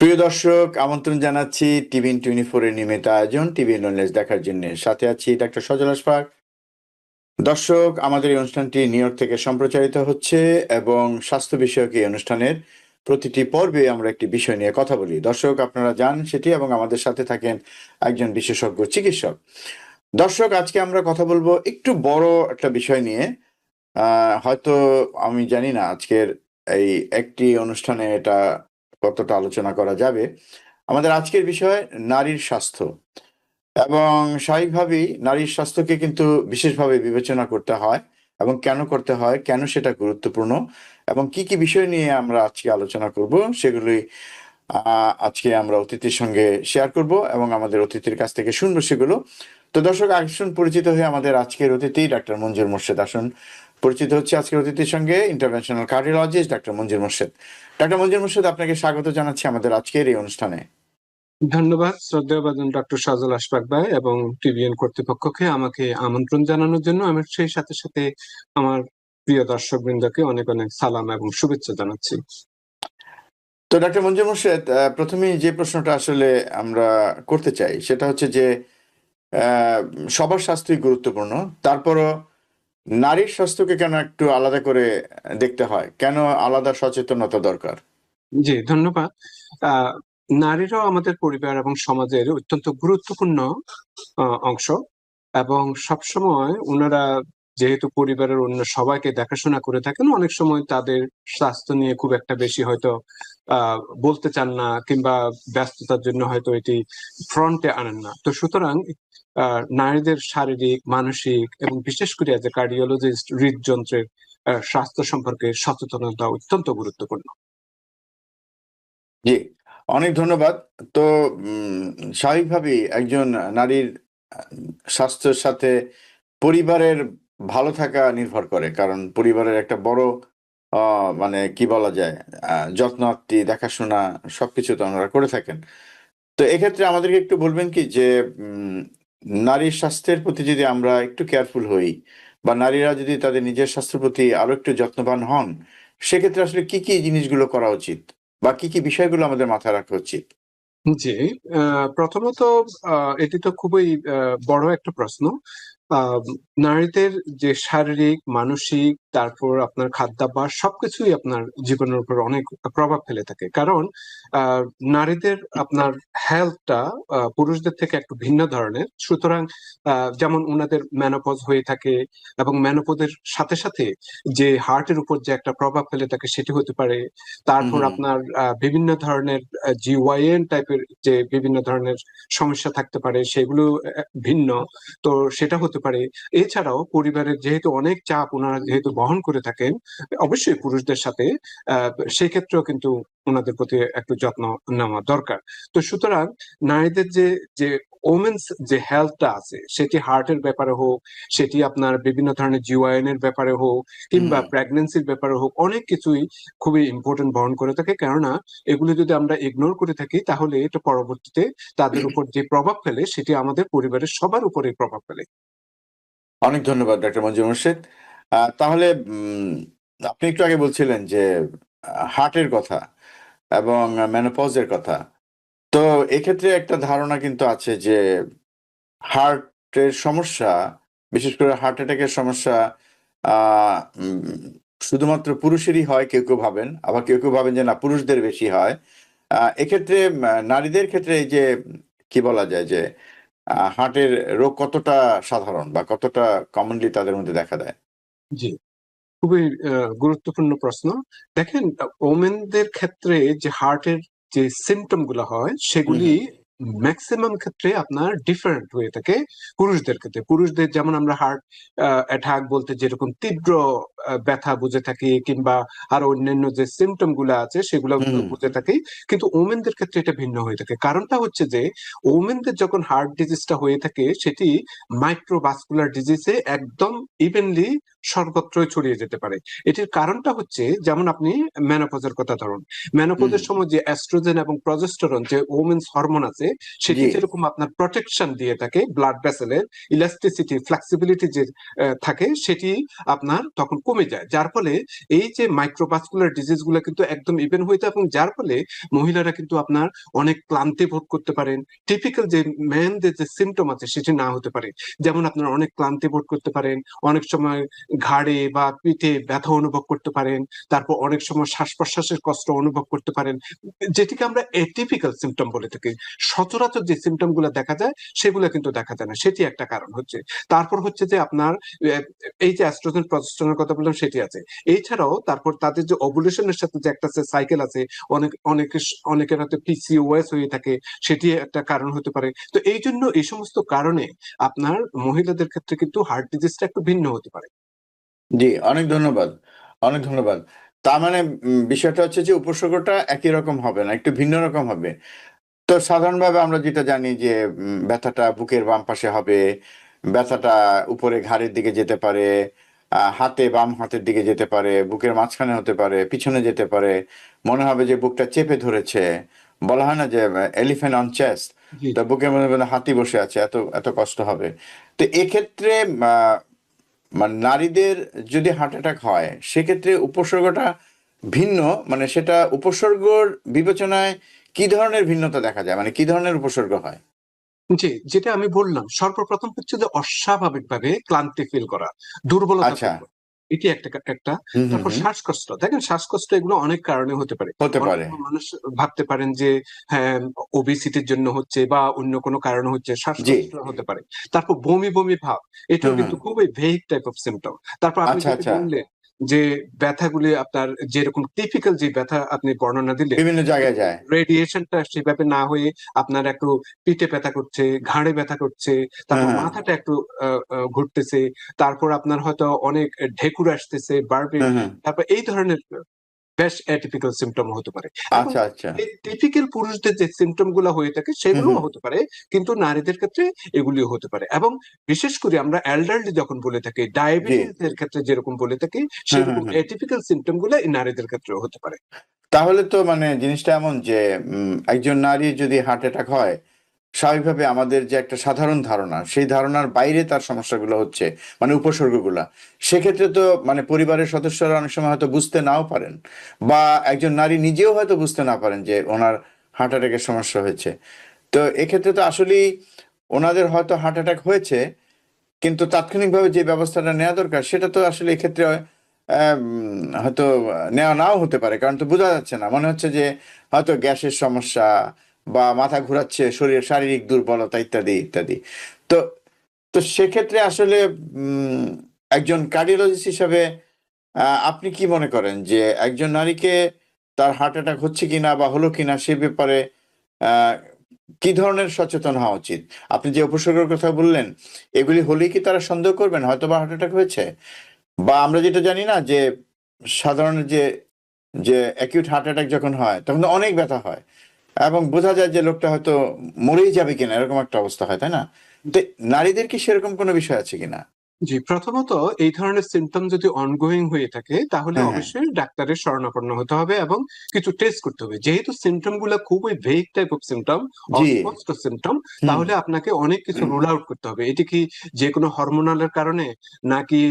প্রিয় দর্শক, আমন্ত্রণ জানাচ্ছি টিভিএন24 এর নিয়মিত আয়োজন টিভিএন নলেজ দেখার জন্য। সাথে আছি ডাক্তার সজল আশফাক। দর্শক, আমাদের এই অনুষ্ঠানটি নিউ ইয়র্ক থেকে সম্প্রচারিত হচ্ছে এবং স্বাস্থ্য বিষয়ক এই অনুষ্ঠানের প্রতিটি পর্বে আমরা একটি বিষয় নিয়ে কথা বলি। দর্শক, আপনারা জানেন সেটি এবং আমাদের সাথে থাকেন একজন বিশেষজ্ঞ চিকিৎসক। দর্শক, আজকে আমরা কথা বলবো একটু বড় একটা বিষয় নিয়ে। হয়তো আমি জানি না আজকের এই একটি অনুষ্ঠানে এটা কতটা আলোচনা করা যাবে। আমাদের আজকের বিষয় নারীর স্বাস্থ্য এবং স্বাভাবিকভাবেই নারীর স্বাস্থ্যকে কিন্তু বিশেষভাবে বিবেচনা করতে হয় এবং কেন করতে হয়, কেন সেটা গুরুত্বপূর্ণ এবং কি কি বিষয় নিয়ে আমরা আজকে আলোচনা করব সেগুলি আজকে আমরা অতিথির সঙ্গে শেয়ার করব এবং আমাদের অতিথির কাছ থেকে শুনবো সেগুলো। তো দর্শক, আসুন পরিচিত হয়ে আমাদের আজকের অতিথি ডাক্তার মঞ্জুর মোর্শেদ আসুন পরিচিত হচ্ছে আজকের অতিথির সঙ্গে, ইন্টারভেনশনাল কার্ডিওলজিস্ট ডাক্তার মঞ্জুর মোর্শেদ। ডাক্তার মঞ্জুর মোর্শেদ, আপনাকে স্বাগত জানাচ্ছি আমাদের আজকের এই অনুষ্ঠানে। ধন্যবাদ শ্রদ্ধেয় ডক্টর সজল আশফাক ভাই এবং টিভিএন কর্তৃপক্ষকে আমাকে আমন্ত্রণ জানানোর জন্য। আমি সেই সাথে সাথে আমার প্রিয় দর্শক বৃন্দকে অনেক অনেক সালাম এবং শুভেচ্ছা জানাচ্ছি। তো ডাক্তার মঞ্জুর মোর্শেদ, প্রথমেই যে প্রশ্নটা আসলে আমরা করতে চাই সেটা হচ্ছে যে সবার স্বাস্থ্যই গুরুত্বপূর্ণ, তারপরও নারীর স্বাস্থ্যকে কেন একটু আলাদা করে দেখতে হয়, কেন আলাদা সচেতনতা দরকার? জি, ধন্যবাদ। আহ নারীরাও আমাদের পরিবার এবং সমাজের অত্যন্ত গুরুত্বপূর্ণ অংশ, এবং সবসময় ওনারা যেহেতু পরিবারের অন্য সবাইকে দেখাশোনা করে থাকেন, অনেক সময় তাদের স্বাস্থ্য নিয়ে খুব একটা বেশি হয়তো বলতে চান না, কিংবা ব্যস্ততার জন্য হয়তো এটি ফ্রন্টে আনেন না। তো সুতরাং নারীদের শারীরিক, মানসিক এবং বিশেষ করে এজ এ কার্ডিওলজিস্ট হৃদযন্ত্রের স্বাস্থ্য সম্পর্কে সচেতনতা অত্যন্ত গুরুত্বপূর্ণ। জি, অনেক ধন্যবাদ। তো স্বাভাবিকভাবেই একজন নারীর স্বাস্থ্যের সাথে পরিবারের ভালো থাকা নির্ভর করে, কারণ পরিবারের একটা বড় মানে কি বলা যায়, যত্ন আত্তি দেখাশোনা সবকিছু তো ওনারা করে থাকেন। তো এক্ষেত্রে আমাদেরকে একটু বলবেন কি যে নারীর স্বাস্থ্যের প্রতি যদি আমরা একটু কেয়ারফুল হই বা নারীরা যদি তাদের নিজের স্বাস্থ্যের প্রতি আরো একটু যত্নবান হন, সেক্ষেত্রে আসলে কি কি জিনিসগুলো করা উচিত বা কি কি বিষয়গুলো আমাদের মাথায় রাখা উচিত? জি, প্রথমত এটি তো খুবই বড় একটা প্রশ্ন। আহ, নারীদের যে শারীরিক, মানসিক, তারপর আপনার খাদ্যাভ্যাস সবকিছুই আপনার জীবনের উপর অনেক প্রভাব ফেলে থাকে। কারণ আহ, নারীদের আপনার হেলথটা পুরুষদের থেকে একটু ভিন্ন ধরনের। সুতরাং যেমন ওনাদের মেনোপজ হয়ে থাকে, এবং মেনোপজের সাথে সাথে যে হার্টের উপর যে একটা প্রভাব ফেলে থাকে সেটি হতে পারে। হুম, তারপর হুম। আপনার বিভিন্ন ধরনের জিওয়াইএন টাইপের যে বিভিন্ন ধরনের সমস্যা থাকতে পারে, সেগুলো ভিন্ন। তো সেটা হতে পারে। এছাড়াও পরিবারের যেহেতু অনেক চাপ ওনারা যেহেতু বহন করে থাকেন, অবশ্যই পুরুষদের সাথে সেই ক্ষেত্রেও কিন্তু ওনাদের প্রতি একটু যত্ন নেওয়া দরকার। তো সুতরাং নারীদের যে যে ওমেন্স যে হেলথটা আছে, সেটি হার্টের ব্যাপারে হোক, সেটি আপনার বিভিন্ন ধরনের জিওআইএন এর ব্যাপারে হোক, কিংবা হুম, প্রেগনেন্সির ব্যাপারে হোক, অনেক কিছুই খুবই ইম্পর্টেন্ট বহন করে থাকে। কেননা এগুলো যদি আমরা ইগনোর করে থাকি, তাহলে এটা পরবর্তীতে তাদের উপর যে প্রভাব ফেলে সেটি আমাদের পরিবারের সবার উপরে প্রভাব ফেলে। অনেক ধন্যবাদ ডাক্তার মঞ্জুর মোর্শেদ। তাহলে আপনি একটু আগে বলছিলেন যে হার্টের কথা এবং মেনোপজের কথা। তো এক্ষেত্রে একটা ধারণা কিন্তু আছে যে হার্টের সমস্যা, বিশেষ করে হার্ট অ্যাটাকের সমস্যা আ উম শুধুমাত্র পুরুষেরই হয় কেউ, কেউ ভাবেন। আবার কেউ, কেউ ভাবেন যে না, পুরুষদের বেশি হয়। এক্ষেত্রে নারীদের ক্ষেত্রে এই যে কি বলা যায় যে হার্টের রোগ কতটা সাধারণ বা কতটা কমনলি তাদের মধ্যে দেখা দেয়? জি, খুবই গুরুত্বপূর্ণ প্রশ্ন। দেখেন, ওমেনদের ক্ষেত্রে যে হার্টের যে সিমটম গুলো হয় হুম, সেগুলি হুম। ম্যাক্সিমাম ক্ষেত্রে আপনার ডিফারেন্ট হয়ে থাকে। পুরুষদের ক্ষেত্রে, পুরুষদের যেমন আমরা হার্ট অ্যাটাক বলতে যেরকম তীব্র ব্যথা বুঝে থাকি, কিংবা আরো অন্যান্য যে সিমটম গুলো আছে সেগুলো হুম, হুম। বুঝে থাকি, কিন্তু ওমেনদের ক্ষেত্রে এটা ভিন্ন হয়ে থাকে। কারণটা হচ্ছে যে ওমেনদের যখন হার্ট ডিজিজটা হয়ে থাকে, সেটি মাইক্রোভাস্কুলার ডিজিজে একদম ইভেনলি সর্বত্রই ছড়িয়ে যেতে পারে। এটির কারণটা হচ্ছে, যেমন আপনি মেনোপজের কথা ধরুন। হুম, মেনোপজের সময় যে অ্যাস্ট্রোজেন এবং প্রজেস্টেরন যে ওমেন্স হরমোন আছে, সেটি জি। যেরকম আপনার প্রোটেকশন দিয়ে থাকে ব্লাড ভেসেলের, ইলাস্টিসিটি, ফ্লেক্সিবিলিটি যে থাকে, সেটি আপনার তখন কমে যায়, যার ফলে এই যে মাইক্রোভাস্কুলার ডিজিজ গুলো কিন্তু একদম ইভেন হয়ে যায়, এবং যার ফলে মহিলারা কিন্তু আপনার অনেক ক্লান্তি বোধ করতে পারেন। টিপিক্যাল যে মেনদের যে সিমটম আছে সেটি না হতে পারে, যেমন আপনার অনেক ক্লান্তি বোধ করতে পারেন, অনেক সময় ঘাড়ে বা পিঠে ব্যথা অনুভব করতে পারেন, তারপর অনেক সময় শ্বাস প্রশ্বাসের কষ্ট অনুভব করতে পারেন, যেটিকে আমরা এটিপিক্যাল সিমটম বলে থাকি। সচরাচর যে সিমটম গুলো দেখা যায় সেগুলো কিন্তু দেখা যায় না, সেটি একটা কারণ হচ্ছে। তারপর হচ্ছে যে আপনার আহ, এই যে অ্যাস্ট্রোজেন প্রজেস্টেরনের কথা বললাম সেটি আছে। এছাড়াও তারপর তাদের যে ওভুলেশনের সাথে যে একটা সাইকেল আছে, অনেকের হাতে পিসিওএস হয়ে থাকে, সেটি একটা কারণ হতে পারে। তো এই জন্য এই সমস্ত কারণে আপনার মহিলাদের ক্ষেত্রে কিন্তু হার্ট ডিজিজটা একটু ভিন্ন হতে পারে। জি, অনেক ধন্যবাদ। অনেক ধন্যবাদ। তার মানে বিষয়টা হচ্ছে যে উপসর্গটা একই রকম হবে না, একটু ভিন্ন রকম হবে। তো সাধারণভাবে আমরা যেটা জানি যে ব্যথাটা বুকের বাম পাশে হবে, ব্যথাটা উপরে ঘাড়ের দিকে যেতে পারে, হাতে বাম হাতের দিকে যেতে পারে, বুকের মাঝখানে হতে পারে, পিছনে যেতে পারে, মনে হবে যে বুকটা চেপে ধরেছে। বলা হয় না যে এলিফ্যান্ট অন চেস্ট, জি তা জি। বুকের মধ্যে মনে হাতি বসে আছে, এত এত কষ্ট হবে। তো এক্ষেত্রে আহ, মানে নারীদের যদি হার্ট অ্যাটাক হয় সেক্ষেত্রে উপসর্গটা ভিন্ন, মানে সেটা উপসর্গর বিবেচনায় কি ধরনের ভিন্নতা দেখা যায়, মানে কি ধরনের উপসর্গ হয়? জি, যেটা আমি বললাম সর্বপ্রথম হচ্ছে যে অস্বাভাবিক ভাবে ক্লান্তি ফিল করা, দুর্বলতা আচ্ছা। ফিল করা, এটি একটা। হুম হুম তারপর হুম। শ্বাসকষ্ট, দেখেন শ্বাসকষ্ট এগুলো অনেক কারণে হতে পারে। হতে অনেক পারে। সময় মানুষ ভাবতে পারেন যে হ্যাঁ ওবেসিটির জন্য হচ্ছে বা অন্য কোনো কারণে হচ্ছে, জি। শ্বাসকষ্ট হতে পারে। তারপর বমি বমি ভাব, এটাও হুম হুম। কিন্তু খুবই ভেগ টাইপ অফ সিমটম। তারপর আপনি আচ্ছা যেটি আচ্ছা। বললেন যে ব্যথাগুলি আপনার যেরকম টিপিক্যাল যে ব্যথা আপনি বর্ণনা দিলেন, বিভিন্ন জায়গায় যায়। রেডিয়েশনটা সেভাবে না হয়ে আপনার একটু পিঠে ব্যথা করছে, ঘাড়ে ব্যথা করছে, হ্যাঁ তারপর হ্যাঁ। মাথাটা একটু ঘুরতেছে, তারপর আপনার হয়তো অনেক ঢেকুর আসতেছে, বারবিং, হুম হুম। তারপর এই ধরনের বেশ অ্যাটিপিক্যাল সিমটম হতে পারে। এবং আচ্ছা আচ্ছা। এই টিপিক্যাল পুরুষদের যে সিমটম গুলো হয়ে থাকে হুম সেগুলোও হুম। হতে পারে, কিন্তু নারীদের ক্ষেত্রে এগুলিও হতে পারে। এবং বিশেষ করে আমরা এল্ডারলি যখন বলে থাকি, জি। ডায়াবেটিস এর ক্ষেত্রে যেরকম বলে থাকি, হুম হুম সেরকম হুম। অ্যাটিপিক্যাল সিমটম গুলো এই নারীদের ক্ষেত্রেও হতে পারে। তাহলে তো মানে জিনিসটা এমন যে একজন নারী যদি হার্ট অ্যাটাক হয়, স্বাভাবিকভাবে আমাদের যে একটা সাধারণ ধারণা সেই ধারণার বাইরে তার সমস্যাগুলো হচ্ছে, মানে উপসর্গগুলা। সেক্ষেত্রে তো মানে পরিবারের সদস্যরা অনেক সময় হয়তো বুঝতে নাও পারেন, বা একজন নারী নিজেও হয়তো বুঝতে না পারেন যে ওনার হার্ট অ্যাটাকের সমস্যা হয়েছে। তো এক্ষেত্রে তো আসলেই ওনাদের হয়তো হার্ট অ্যাটাক হয়েছে, কিন্তু তাৎক্ষণিকভাবে যে ব্যবস্থাটা নেওয়া দরকার সেটা তো আসলে এক্ষেত্রে হয়তো নেওয়া নাও হতে পারে, কারণ তো বোঝা যাচ্ছে না, মনে হচ্ছে যে হয়তো গ্যাসের সমস্যা বা মাথা ঘোরাচ্ছে, শরীরের শারীরিক দুর্বলতা ইত্যাদি ইত্যাদি। তো তো সেক্ষেত্রে আসলে উম, একজন কার্ডিওলজিস্ট হিসাবে আপনি কি মনে করেন যে একজন নারীকে তার হার্ট অ্যাটাক হচ্ছে কিনা বা হলো কিনা সে ব্যাপারে আহ, কি ধরনের সচেতন হওয়া উচিত? আপনি যে উপসর্গের কথা বললেন, এগুলি হলেই কি তারা সন্দেহ করবেন হয়তো বা হার্ট অ্যাটাক হয়েছে? বা আমরা যেটা জানি না যে সাধারণ যে যে অ্যাকিউট হার্ট অ্যাটাক যখন হয় তখন তো অনেক ব্যথা হয় এবং বোঝা যায় যে লোকটা হয়তো মরেই যাবে কিনা, এরকম একটা অবস্থা হয়, তাই না? তো নারীদের কি সেরকম কোনো বিষয় আছে কিনা? জি, প্রথমত এই ধরনের সিমটম যদি অনগোয়িং হয়ে থাকে তাহলে হ্যাঁ হ্যাঁ। অবশ্যই ডাক্তারের শরণাপন্ন হতে হবে এবং কিছু টেস্ট করতে হবে। যেহেতু সিমটম গুলো খুবই ভেগ টাইপ অফ সিমটম, জি। অস্পষ্ট সিমটম, হুম। তাহলে আপনাকে অনেক কিছু রুল আউট করতে হবে। এটি কি যে কোনো হরমোনালের কারণে, নাকি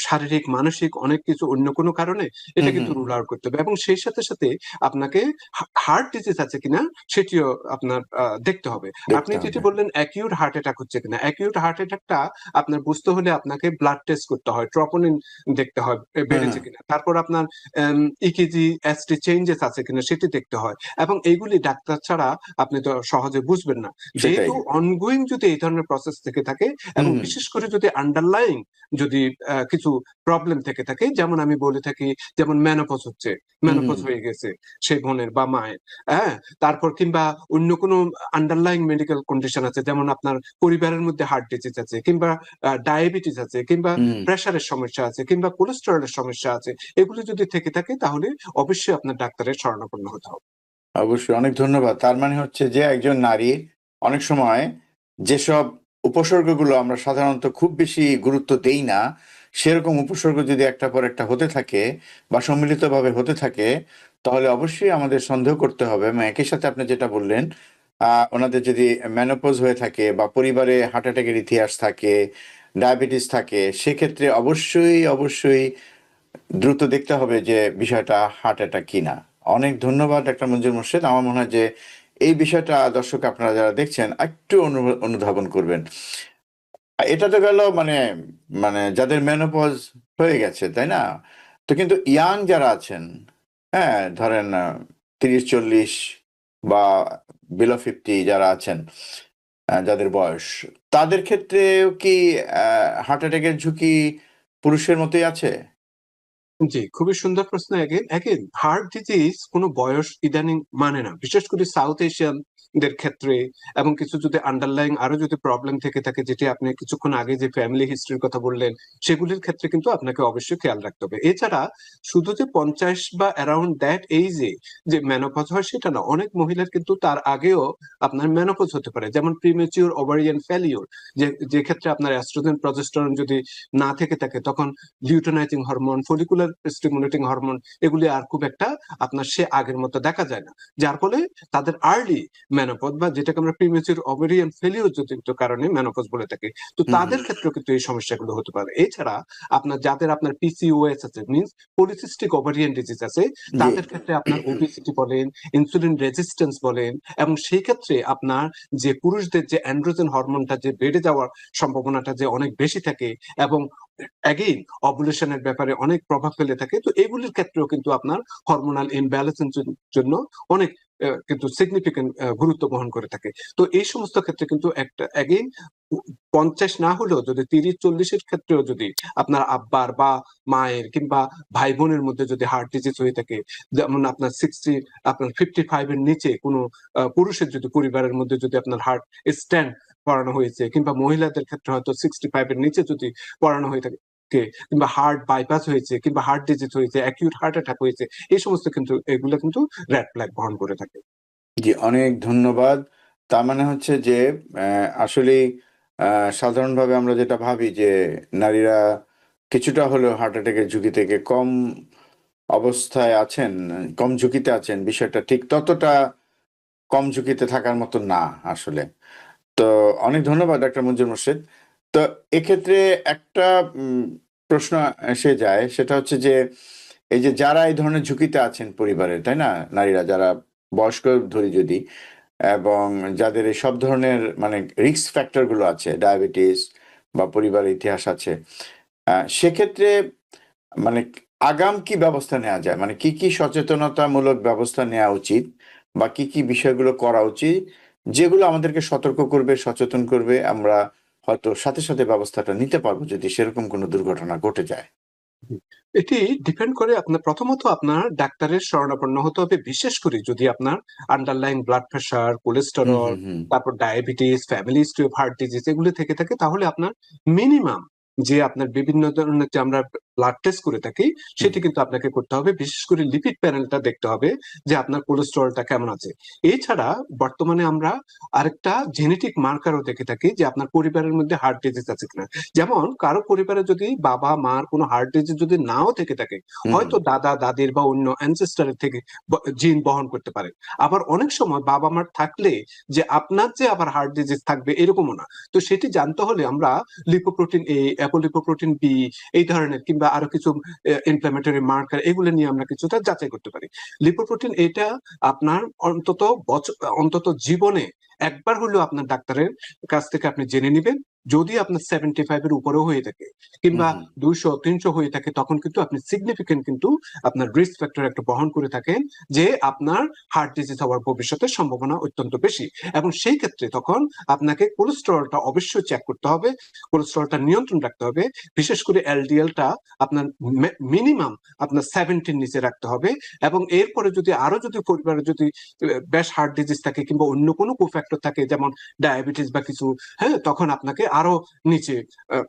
শারীরিক মানসিক অনেক কিছু অন্য কোনো কারণে, হুম এটা হুম। কিন্তু রুল আউট করতে হবে। এবং সেই সাথে সাথে আপনাকে হার্ট ডিজিজ আছে কিনা সেটিও আপনার দেখতে হবে। আপনি দেখতে যেটি হবে। বললেন অ্যাকিউট হার্ট অ্যাটাক হচ্ছে কিনা, অ্যাকিউট হার্ট অ্যাটাকটা আপনার বুঝতে হলে আপনাকে ব্লাড টেস্ট করতে হয়, ট্রপোনিন দেখতে হয় হ্যাঁ বেড়েছে হ্যাঁ। কিনা, তারপর আপনার ইকিজি এসটি চেঞ্জেস আছে কিনা সেটি দেখতে হয়। এবং এইগুলি ডাক্তার ছাড়া আপনি তো সহজে বুঝবেন না। সেটাই। যেহেতু অনগোয়িং যদি এই ধরনের প্রসেস থেকে থাকে, হুম এবং হুম। বিশেষ করে যদি আন্ডারলাইং যদি কিছু প্রবলেম থেকে থাকে, যেমন আমি বলে থাকি, যেমন মেনোপজ হচ্ছে, হুম হুম। মেনোপজ হয়ে গেছে সেই বোনের বা মায়ের, হ্যাঁ, তারপর কিংবা অন্য কোনো আন্ডারলাইং মেডিকেল কন্ডিশন আছে, যেমন আপনার পরিবারের মধ্যে হার্ট ডিজিজ আছে, কিংবা ডায়াবেটিস আছে, কিংবা হুম। প্রেশারের সমস্যা আছে, কিংবা কোলেস্টেরলের সমস্যা আছে, এগুলো যদি থেকে থাকে তাহলে অবশ্যই আপনার ডাক্তারের শরণাপন্ন হতে হবে। অবশ্যই, অনেক ধন্যবাদ। তার মানে হচ্ছে যে একজন নারী অনেক সময় যেসব উপসর্গগুলো আমরা সাধারণত খুব বেশি গুরুত্ব দেই না, সেরকম উপসর্গ যদি একটা পর একটা হতে থাকে বা সম্মিলিতভাবে হতে থাকে, তাহলে অবশ্যই আমাদের সন্দেহ করতে হবে। এবং একই সাথে আপনি যেটা বললেন, ওনাদের যদি মেনোপজ হয়ে থাকে বা পরিবারে হার্ট অ্যাটাকের ইতিহাস থাকে, ডায়াবেটিস থাকে, সেক্ষেত্রে অবশ্যই অবশ্যই দ্রুত দেখতে হবে যে বিষয়টা হার্ট অ্যাটাক কিনা। অনেক ধন্যবাদ ডাক্তার মঞ্জুর মোর্শেদ। আমার মনে হয় যে এই বিষয়টা দর্শক আপনারা যারা দেখছেন একটু অনুধাবন করবেন। এটা তো গেল মানে মানে যাদের মেনোপজ হয়ে গেছে, তাই না? তো কিন্তু ইয়াং যারা আছেন, হ্যাঁ, ধরেন ৩০-৪০ বা বিলো 50 যারা আছেন, যাদের বয়স, তাদের ক্ষেত্রেও কি হার্ট অ্যাটাকের ঝুঁকি পুরুষের মতোই আছে? জি, খুবই সুন্দর প্রশ্ন। এগেন হার্ট ডিজিজ কোনো বয়স ইদানিং মানে না, বিশেষ করে সাউথ এশিয়ান দের ক্ষেত্রে। এবং কিছু যদি আন্ডারলাইং আরো যদি প্রবলেম থেকে থাকে, যেটি আপনি কিছুক্ষণ আগে যে ফ্যামিলি হিস্ট্রির কথা বললেন, সেগুলির ক্ষেত্রে কিন্তু আপনাকে অবশ্যই খেয়াল রাখতে হবে। এছাড়া শুধু যে 50 বা অ্যারাউন্ড দ্যাট এইজে যে মেনোপজ হয় সেটা না, অনেক মহিলার কিন্তু তার আগেও আপনার মেনোপজ হতে পারে, যেমন প্রিমেচিউর ওভারিয়ান ফেলিওর, যে ক্ষেত্রে আপনার অ্যাস্ট্রোজেন প্রজেস্টেরন যদি না থেকে থাকে, তখন luteinising hormone, follicular stimulating hormone, এগুলি আর খুব একটা আপনার সে আগের মতো দেখা যায় না, যার ফলে তাদের আর্লি মেনোপজ বা যেটাকে আমরা প্রিমেচিউর ওভারিয়ান ফেলিওর জনিত কারণে মেনোপজ বলে থাকি, তো হুম, তাদের ক্ষেত্রেও কিন্তু এই সমস্যাগুলো হতে পারে। এছাড়া আপনার যাদের আপনার পিসিওএস আছে, মিন্স পলিসিস্টিক ওভারিয়ান ডিজিজ আছে, জি। তাদের ক্ষেত্রে আপনার ওবেসিটি বলেন, ইনসুলিন রেজিস্ট্যান্স বলেন, এবং সেই ক্ষেত্রে আপনার যে পুরুষদের যে অ্যান্ড্রোজেন হরমোনটা যে বেড়ে যাওয়ার সম্ভাবনাটা যে অনেক বেশি থাকে, এবং অ্যাগেইন অবুলেশনের ব্যাপারে অনেক প্রভাব ফেলে থাকে। তো এগুলির ক্ষেত্রেও কিন্তু আপনার হরমোনাল ইমব্যালেন্সের জন্য অনেক কিন্তু সিগনিফিকেন্ট গুরুত্ব বহন করে থাকে। তো এই সমস্ত ক্ষেত্রে কিন্তু একটা অ্যাগেইন 50 না হলেও যদি 30-40-এর ক্ষেত্রেও যদি আপনার আব্বার বা মায়ের কিংবা ভাই বোনের মধ্যে যদি হার্ট ডিজিজ হয়ে থাকে, যেমন আপনার 60, আপনার 55 এর নিচে কোনো পুরুষের যদি পরিবারের মধ্যে যদি আপনার হার্ট স্ট্যান্ড করানো হয়েছে, কিংবা মহিলাদের ক্ষেত্রে হয়তো 65 এর নিচে যদি পড়ানো হয়ে থাকে, কিংবা হার্ট বাইপাস হয়েছে, কিংবা হার্ট ডিজিজ হয়েছে, অ্যাকিউট হার্ট অ্যাটাক হয়েছে, এই সমস্ত কিন্তু এগুলো কিন্তু রেড ফ্ল্যাগ বহন করে থাকে। জি, অনেক ধন্যবাদ। তার মানে হচ্ছে যে আসলেই সাধারণভাবে আমরা যেটা ভাবি যে নারীরা কিছুটা হলেও হার্ট অ্যাটাকের ঝুঁকি থেকে কম অবস্থায় আছেন, কম ঝুঁকিতে আছেন, বিষয়টা ঠিক ততটা কম ঝুঁকিতে থাকার মতো না আসলে। তো অনেক ধন্যবাদ ডাক্তার মঞ্জুর মোর্শেদ। তো এক্ষেত্রে একটা প্রশ্ন এসে যায়, সেটা হচ্ছে যে এই যে যারা এই ধরনের ঝুঁকিতে আছেন পরিবারে, তাই না? নারীরা যারা বয়স্ক ধরি যদি, এবং যাদের এই সব ধরনের মানে রিস্ক ফ্যাক্টর গুলো আছে, ডায়াবেটিস বা পরিবারের ইতিহাস আছে, সেক্ষেত্রে মানে আগাম কি ব্যবস্থা নেওয়া যায়? মানে কি সচেতনতামূলক ব্যবস্থা নেওয়া উচিত? বা কি বিষয়গুলো করা উচিত? যেগুলো আমাদেরকে সতর্ক করবে, সচেতন করবে, আমরা হয়তো সাথে ব্যবস্থাটা নিতে পারবো যদি সেরকম কোনো দুর্ঘটনা ঘটে যায়। এটি ডিপেন্ড করে আপনার, প্রথমত আপনার ডাক্তারের শরণাপন্ন হতে হবে, বিশেষ করে যদি আপনার আন্ডারলাইন ব্লাড প্রেশার, হুম, কোলেস্টেরল, হুম, হুম। তারপর diabetes, family history of heart disease এগুলো থেকে থাকে, তাহলে আপনার মিনিমাম যে আপনার বিভিন্ন ধরনের যে আমরা ব্লাড টেস্ট করে থাকি, হুম, সেটি কিন্তু আপনাকে করতে হবে। বিশেষ করে লিপিড প্যানেলটা দেখতে হবে যে আপনার কোলেস্টেরলটা কেমন আছে। এছাড়া বর্তমানে আমরা আরেকটা জেনেটিক মার্কারও দেখে থাকি যে আপনার পরিবারের মধ্যে হার্ট ডিজিজ আছে কিনা। যেমন কারো পরিবারে যদি বাবা মার কোনো হার্ট ডিজিজ যদি নাও থেকে থাকে, হুম, হুম, হয়তো দাদা দাদির বা অন্য অ্যানসেস্টারের থেকে জিন বহন করতে পারে। আবার অনেক সময় বাবা মার থাকলে যে আপনার যে আবার হার্ট ডিজিজ থাকবে এরকমও না। তো সেটি জানতে হলে আমরা লিপোপ্রোটিন এ, অ্যাপোলিপোপ্রোটিন বি, এই ধরনের কিংবা আরো কিছু ইনফ্ল্যামেটরি মার্কার, এগুলো নিয়ে আমরা কিছুটা যাচাই করতে পারি। লিপোপ্রোটিন এটা আপনার অন্তত জীবনে একবার হলেও আপনার ডাক্তারের কাছ থেকে আপনি জেনে নিবেন। যদি আপনার 75 এর উপরেও হয়ে থাকে, হুম, কিংবা হুম। 200-300 হয়ে থাকে, তখন কিন্তু আপনি সিগনিফিকেন্ট কিন্তু আপনার রিস্ক ফ্যাক্টর একটা বহন করে থাকেন, যে আপনার হার্ট ডিজিজ হওয়ার ভবিষ্যতের সম্ভাবনা অত্যন্ত বেশি। এবং সেই ক্ষেত্রে তখন আপনাকে কোলেস্টেরলটা অবশ্যই চেক করতে হবে, কোলেস্টেরলটা নিয়ন্ত্রণ রাখতে হবে। বিশেষ করে এলডিএলটা আপনার মিনিমাম আপনার 70 নিচে রাখতে হবে। এবং এরপরে যদি আরো যদি পরিবারে যদি বেশ হার্ট ডিজিজ থাকে, কিংবা অন্য কোনো কোফ্যাক্টর থাকে, যেমন ডায়াবেটিস বা কিছু, হ্যাঁ, তখন আপনাকে আরো নিচে আহ,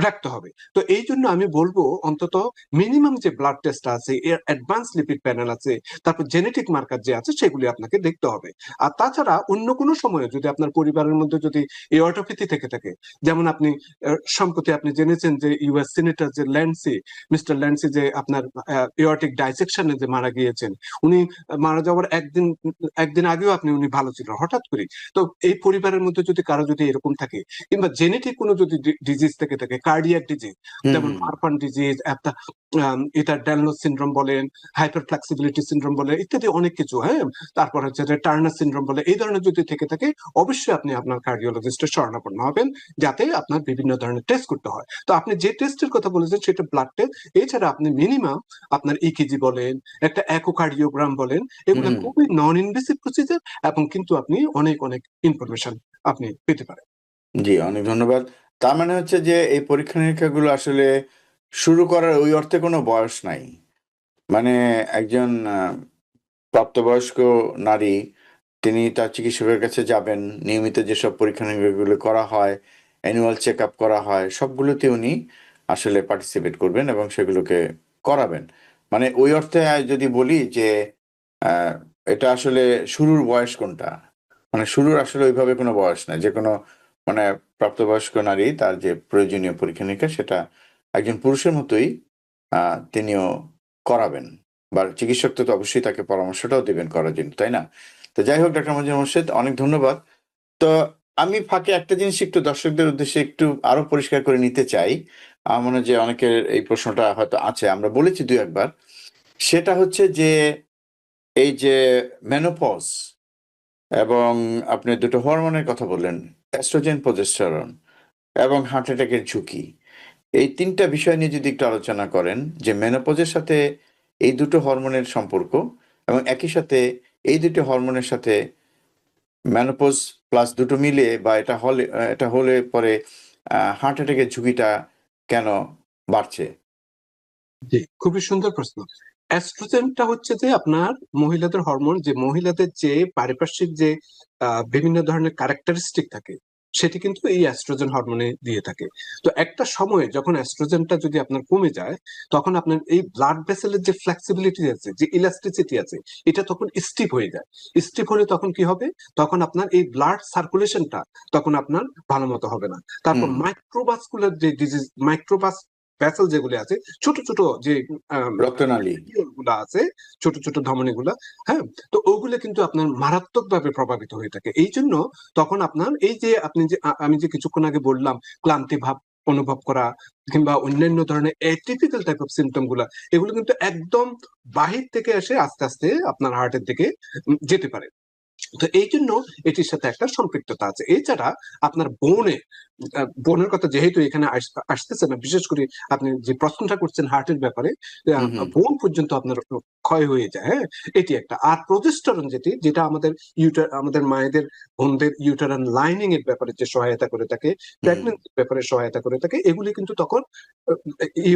রাখতে হবে। তো এই জন্য আমি বলবো অন্তত মিনিমাম যে ব্লাড টেস্ট আছে, এর অ্যাডভান্স লিপিড প্যানেল আছে, তারপর জেনেটিক মার্কার যে আছে, সেগুলি আপনাকে দেখতে হবে। আর তাছাড়া অন্য কোনো সময়ে যদি আপনার পরিবারের মধ্যে যদি এওয়ার্টোপ্যাথি থেকে থাকে, যেমন আপনি সম্প্রতি আপনি জেনেছেন যে ইউএস সিনেটর যে মিস্টার ল্যান্সি, যে আপনার এওয়ার্টিক ডাইসেকশনে যে মারা গিয়েছেন, উনি মারা যাওয়ার একদিন একদিন আগেও উনি ভালো ছিল, হঠাৎ করে। তো এই পরিবারের মধ্যে যদি কারো যদি এরকম থাকে, কিংবা জেনে জেনেটিক কোনো যদি ডিজিজ থেকে থাকে, কার্ডিয়াক ডিজিজ, হুম যেমন হুম মারফান ডিজিজ, একটা এটা ড্যানলস সিনড্রোম বলেন, হাইপার ফ্লেক্সিবিলিটি সিনড্রোম বলে, ইত্যাদি অনেক কিছু। হ্যাঁ, তারপর হচ্ছে যে টার্নার সিনড্রোম বলে, এই ধরনের যদি থেকে থাকে অবশ্যই আপনি আপনার কার্ডিওলজিস্টের শরণাপন্ন হবেন, যাতে আপনার বিভিন্ন ধরনের টেস্ট করতে হয়। তো আপনি যে টেস্টের কথা বলেছেন সেটা ব্লাড টেস্ট। এছাড়া আপনি মিনিমাম আপনার ইকিজি বলেন, একটা একোকার্ডিওগ্রাম বলেন, এগুলো হুম। খুবই নন ইনভেসিভ প্রসিজার, এবং কিন্তু আপনি অনেক অনেক ইনফরমেশন আপনি পেতে পারেন। জি, অনেক ধন্যবাদ। তার মানে হচ্ছে যে এই পরীক্ষা-নিরীক্ষাগুলো আসলে শুরু করার ওই অর্থে কোনো বয়স নাই। মানে একজন প্রাপ্তবয়স্ক নারী তিনি তার চিকিৎসকের কাছে যাবেন। নিয়মিত যেসব পরীক্ষা-নিরীক্ষাগুলো করা হয়, অ্যানুয়াল চেকআপ করা হয়, সবগুলোতে উনি আসলে পার্টিসিপেট করবেন এবং সেগুলোকে করাবেন। মানে ওই অর্থে যদি বলি যে আ এটা আসলে শুরুর বয়স কোনটা? মানে শুরুর আসলে ওইভাবে কোনো বয়স নাই। যেকোনো মানে প্রাপ্তবয়স্ক নারী তার যে প্রয়োজনীয় পরীক্ষা-নিরীক্ষা সেটা একজন পুরুষের মতোই আ তিনিও করাবেন। বা চিকিৎসক তো অবশ্যই তাকে পরামর্শটাও দিবেন করার জন্য, তাই না? তো যাই হোক ডাক্তার মজিদ মোর্শেদ অনেক ধন্যবাদ। তো আমি ফাঁকে একটা জিনিস একটু দর্শকদের উদ্দেশ্যে একটু আরো পরিষ্কার করে নিতে চাই। আমার মনে হয় যে অনেকের এই প্রশ্নটা হয়তো আছে। আমরা বলেছি ২-১ বার। সেটা হচ্ছে যে এই যে মেনোপজ এবং আপনি ২ টো হরমোনের কথা বললেন, এস্ট্রোজেন, প্রজেস্টেরন এবং হার্ট অ্যাটাকের ঝুঁকি। এই ৩ টা বিষয় নিয়ে যদি একটু আলোচনা করেন যে মেনোপজের সাথে এই ২ টো হরমোনের সম্পর্ক এবং একই সাথে এই ২ টো হরমোনের সাথে মেনোপজ প্লাস ২ টো মিলিয়ে বা এটা হলে পরে হার্ট অ্যাটাকের ঝুঁকিটা কেন বাড়ছে? জি, খুবই সুন্দর প্রশ্ন। এস্ট্রোজেনটা হচ্ছে যে আপনার মহিলাদের হরমোন, যে মহিলাদের যে পারিপার্শ্বিক যে বিভিন্ন ধরনের ক্যারেক্টারিস্টিক থাকে, সেটি কিন্তু এই এস্ট্রোজেন হরমোনে দিয়ে থাকে। তো একটা সময় যখন এস্ট্রোজেনটা যদি আপনার কমে যায়, তখন আপনার এই ব্লাড ভেসেলের যে ফ্লেক্সিবিলিটি আছে, যে ইলাস্টিসিটি আছে, এটা তখন স্টিফ হয়ে যায়। স্টিফ হলে তখন কি হবে? তখন আপনার এই ব্লাড সার্কুলেশনটা তখন আপনার ভালো মতো হবে না। তারপর হুম, মাইক্রোভাস্কুলার যে ডিজিজ, মাইক্রোভাস ভেসেল যেগুলি আছে, ছোট ছোট যে রক্তনালী। গুলা আছে, ছোট ছোট ধমনী গুলা, হ্যাঁ, তো ওগুলো কিন্তু আপনার মারাত্মক ভাবে প্রভাবিত হয়ে থাকে। এই জন্য তখন আপনার এই যে আপনি যে আমি যে কিছুক্ষণ আগে বললাম, ক্লান্তি ভাব অনুভব করা কিংবা অন্যান্য ধরনের এটিপিক্যাল টাইপ অফ সিমটম গুলা, এগুলো কিন্তু একদম বাহির থেকে এসে আস্তে আস্তে আপনার হার্টের দিকে যেতে পারে। তো এই জন্য এটির সাথে একটা সম্পৃক্ততা আছে। এছাড়া আপনার বোনের কথা যেহেতু এখানে আসতেছে না, বিশেষ করে আপনি যে প্রশ্নটা করছেন হার্টের ব্যাপারে, হুম, হুম, বোন পর্যন্ত আপনার ক্ষয় হয়ে যায়। হ্যাঁ, এটি একটা। আর প্রজেস্টেরন যেটা আমাদের আমাদের মায়েদের, বোনদের ইউটারান লাইনিং এর ব্যাপারে যে সহায়তা করে থাকে, হুম। প্রেগন্যান্সির ব্যাপারে সহায়তা করে থাকে, এগুলি কিন্তু তখন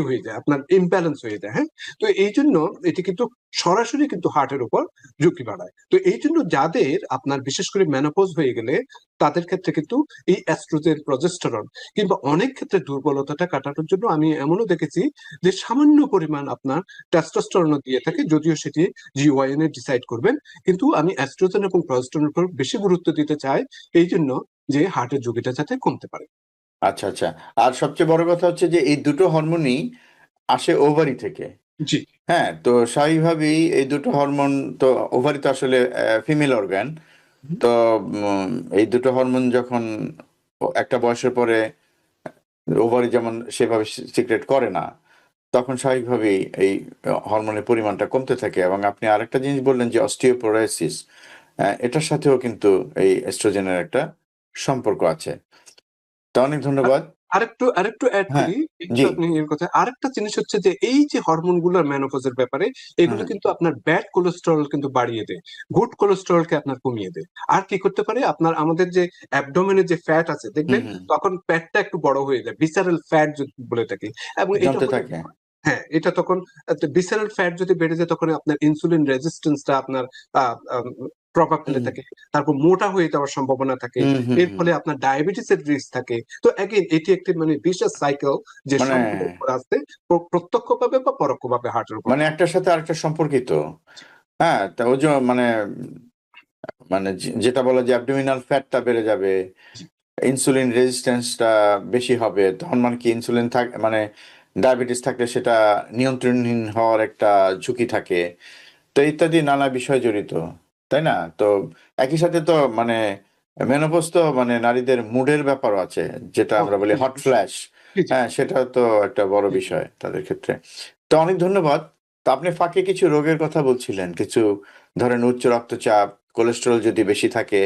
হয়ে যায়, আপনার ইমব্যালেন্স হয়ে যায়। হ্যাঁ, তো এই জন্য এটি কিন্তু সরাসরি কিন্তু হার্টের উপর ঝুঁকি বাড়ায়। তো এই জন্য যাদের আপনার বিশেষ করে মেনোপজ হয়ে গেলে, তাদের ক্ষেত্রে কিন্তু এই এস্ট্রোজেন, প্রজেস্টেরন কিংবা অনেক ক্ষেত্রে দুর্বলতাটা কাটানোর জন্য আমি এমনও দেখেছি যে সামান্য পরিমাণ আপনার টেস্টোস্টেরনও দিয়ে থাকে, যদিও সেটি জিওয়াইএন এ ডিসাইড করবেন। কিন্তু আমি এস্ট্রোজেন এবং প্রজেস্টেরনের উপর বেশি গুরুত্ব দিতে চাই, এই জন্য যে হার্টের ঝুঁকিটা যাতে কমতে পারে। আচ্ছা, আচ্ছা। আর সবচেয়ে বড় কথা হচ্ছে যে এই ২ টো হরমোনই আসে ওভারি থেকে। জি। হ্যাঁ? তো স্বাভাবিকভাবেই এই ২ টো হরমোন তো ওভারি তো আসলে ফিমেল অর্গান। হুম, তো উম এই ২ টো হরমোন যখন একটা বয়সের পরে ওভারি যেমন সেভাবে সিক্রেট করে না, তখন স্বাভাবিকভাবেই এই হরমোনের পরিমাণটা কমতে থাকে এবং আপনি আরেকটা জিনিস বললেন যে অস্টিওপোরোসিস এটার সাথেও কিন্তু এই এস্ট্রোজেনের একটা সম্পর্ক আছে। তো অনেক আর ধন্যবাদ। আরেকটু এড হ্যাঁ, করি, একটু জি। আপনি এর কথা। আরেকটা জিনিস হচ্ছে যে এই যে হরমোন গুলোর মেনোপজের ব্যাপারে, এগুলো হ্যাঁ। কিন্তু আপনার ব্যাড কোলেস্টেরল কিন্তু বাড়িয়ে দেয়, গুড কোলেস্টেরলকে আপনার কমিয়ে দেয়। আর কি করতে পারে, আপনার আমাদের যে অ্যাবডোমেনে যে ফ্যাট আছে হুম, দেখবেন, হুম। তখন ফ্যাটটা একটু বড় হয়ে যায়, ভিসারাল ফ্যাট বলে থাকি। এবং এটা জমতে হলে থাকে। হ্যাঁ, এটা তখন ভিসারাল ফ্যাট যদি বেড়ে যায়, তখন আপনার ইনসুলিন রেজিস্ট্যান্সটা আপনার আহ, আম, প্রভাব ফেলে হুম, থাকে। তারপর মোটা হয়ে যাওয়ার সম্ভাবনা থাকে। হুম, হুম, এর হুম। ফলে আপনার ডায়াবেটিসের রিস্ক থাকে। তো এগেইন এটি একটি মানে বিশেষ সাইকেল, যে মানে, সবগুলোর উপর আসতে প্রত্যক্ষভাবে বা পরোক্ষভাবে হার্টের উপর মানে প্রভাব। একটার সাথে আরেকটা সম্পর্কিত। হ্যাঁ, তা ওই যে মানে মানে যেটা বলা যায় অ্যাবডোমিনাল ফ্যাটটা বেড়ে যাবে, জি, ইনসুলিন রেজিস্ট্যান্স টা বেশি হবে। তখন মানে কি ইনসুলিন মানে ডায়াবেটিস থাকলে সেটা নিয়ন্ত্রণহীন হওয়ার একটা ঝুঁকি থাকে। তো ইত্যাদি নানা বিষয় জড়িত। তাই না? তো একই সাথে তো মানে মেনোপজ তো মানে নারীদের মুডের ব্যাপারও আছে, যেটা আমরা বলি হট ফ্ল্যাশ। জি, জি, হ্যাঁ, সেটা তো একটা বড় জি, জি। বিষয় তাদের ক্ষেত্রে। তো অনেক ধন্যবাদ। তো আপনি ফাঁকে কিছু রোগের কথা বলছিলেন, কিছু ধরেন উচ্চ রক্তচাপ, কোলেস্টেরল যদি বেশি থাকে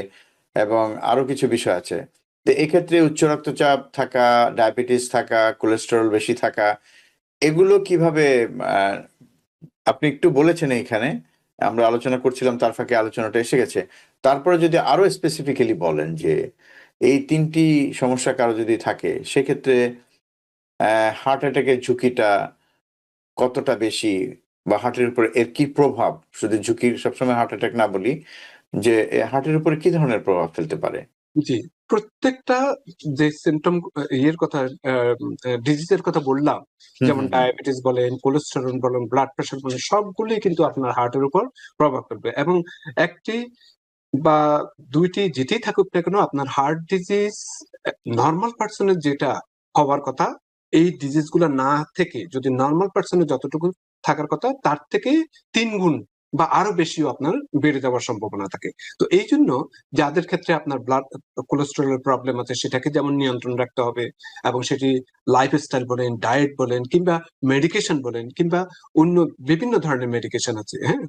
এবং আরো কিছু বিষয় আছে। তো এক্ষেত্রে উচ্চ রক্তচাপ থাকা, ডায়াবেটিস থাকা, কোলেস্টেরল বেশি থাকা, এগুলো কিভাবে আহ, আপনি একটু বলেছেন এইখানে, আমরা আলোচনা করছিলাম, তার ফাঁকে আলোচনাটা এসে গেছে। তারপরে যদি আরো স্পেসিফিক্যালি বলেন যে এই ৩টি সমস্যা কারো যদি থাকে, সেক্ষেত্রে হার্ট অ্যাটাকের ঝুঁকিটা কতটা বেশি, বা হার্টের উপর এর কি প্রভাব, শুধু ঝুঁকির সবসময় হার্ট অ্যাটাক না বলি, যে হার্টের উপরে কি ধরনের প্রভাব ফেলতে পারে? জি, প্রত্যেকটা যে সিম্পটম ইয়ের কথা ডিজিজের কথা বললাম, হুম, যেমন হুম, হুম। ডায়াবেটিস বলেন, কোলেস্টেরল বলেন, ব্লাড প্রেশার বলেন, সবগুলোই কিন্তু আপনার হার্টের উপর প্রভাব ফেলবে। এবং একটি বা ২ টি যেটাই থাকুক না কেন, আপনার হার্ট ডিজিজ নরমাল পারসনের যেটা হওয়ার কথা, এই ডিজিজ গুলা না থেকে যদি নরমাল পারসনের যতটুকু থাকার কথা তার থেকে ৩ গুণ বা আরো বেশিও আপনার বেড়ে যাওয়ার সম্ভাবনা থাকে। তো এইজন্য যাদের ক্ষেত্রে আপনার ব্লাড কোলেস্টেরলের প্রবলেম আছে সেটাকে যেমন নিয়ন্ত্রণ রাখতে হবে, এবং সেটি লাইফস্টাইল বলেন, ডায়েট বলেন, কিংবা মেডিকেশন বলেন, কিংবা অন্য বিভিন্ন ধরনের মেডিকেশন আছে, হ্যাঁ?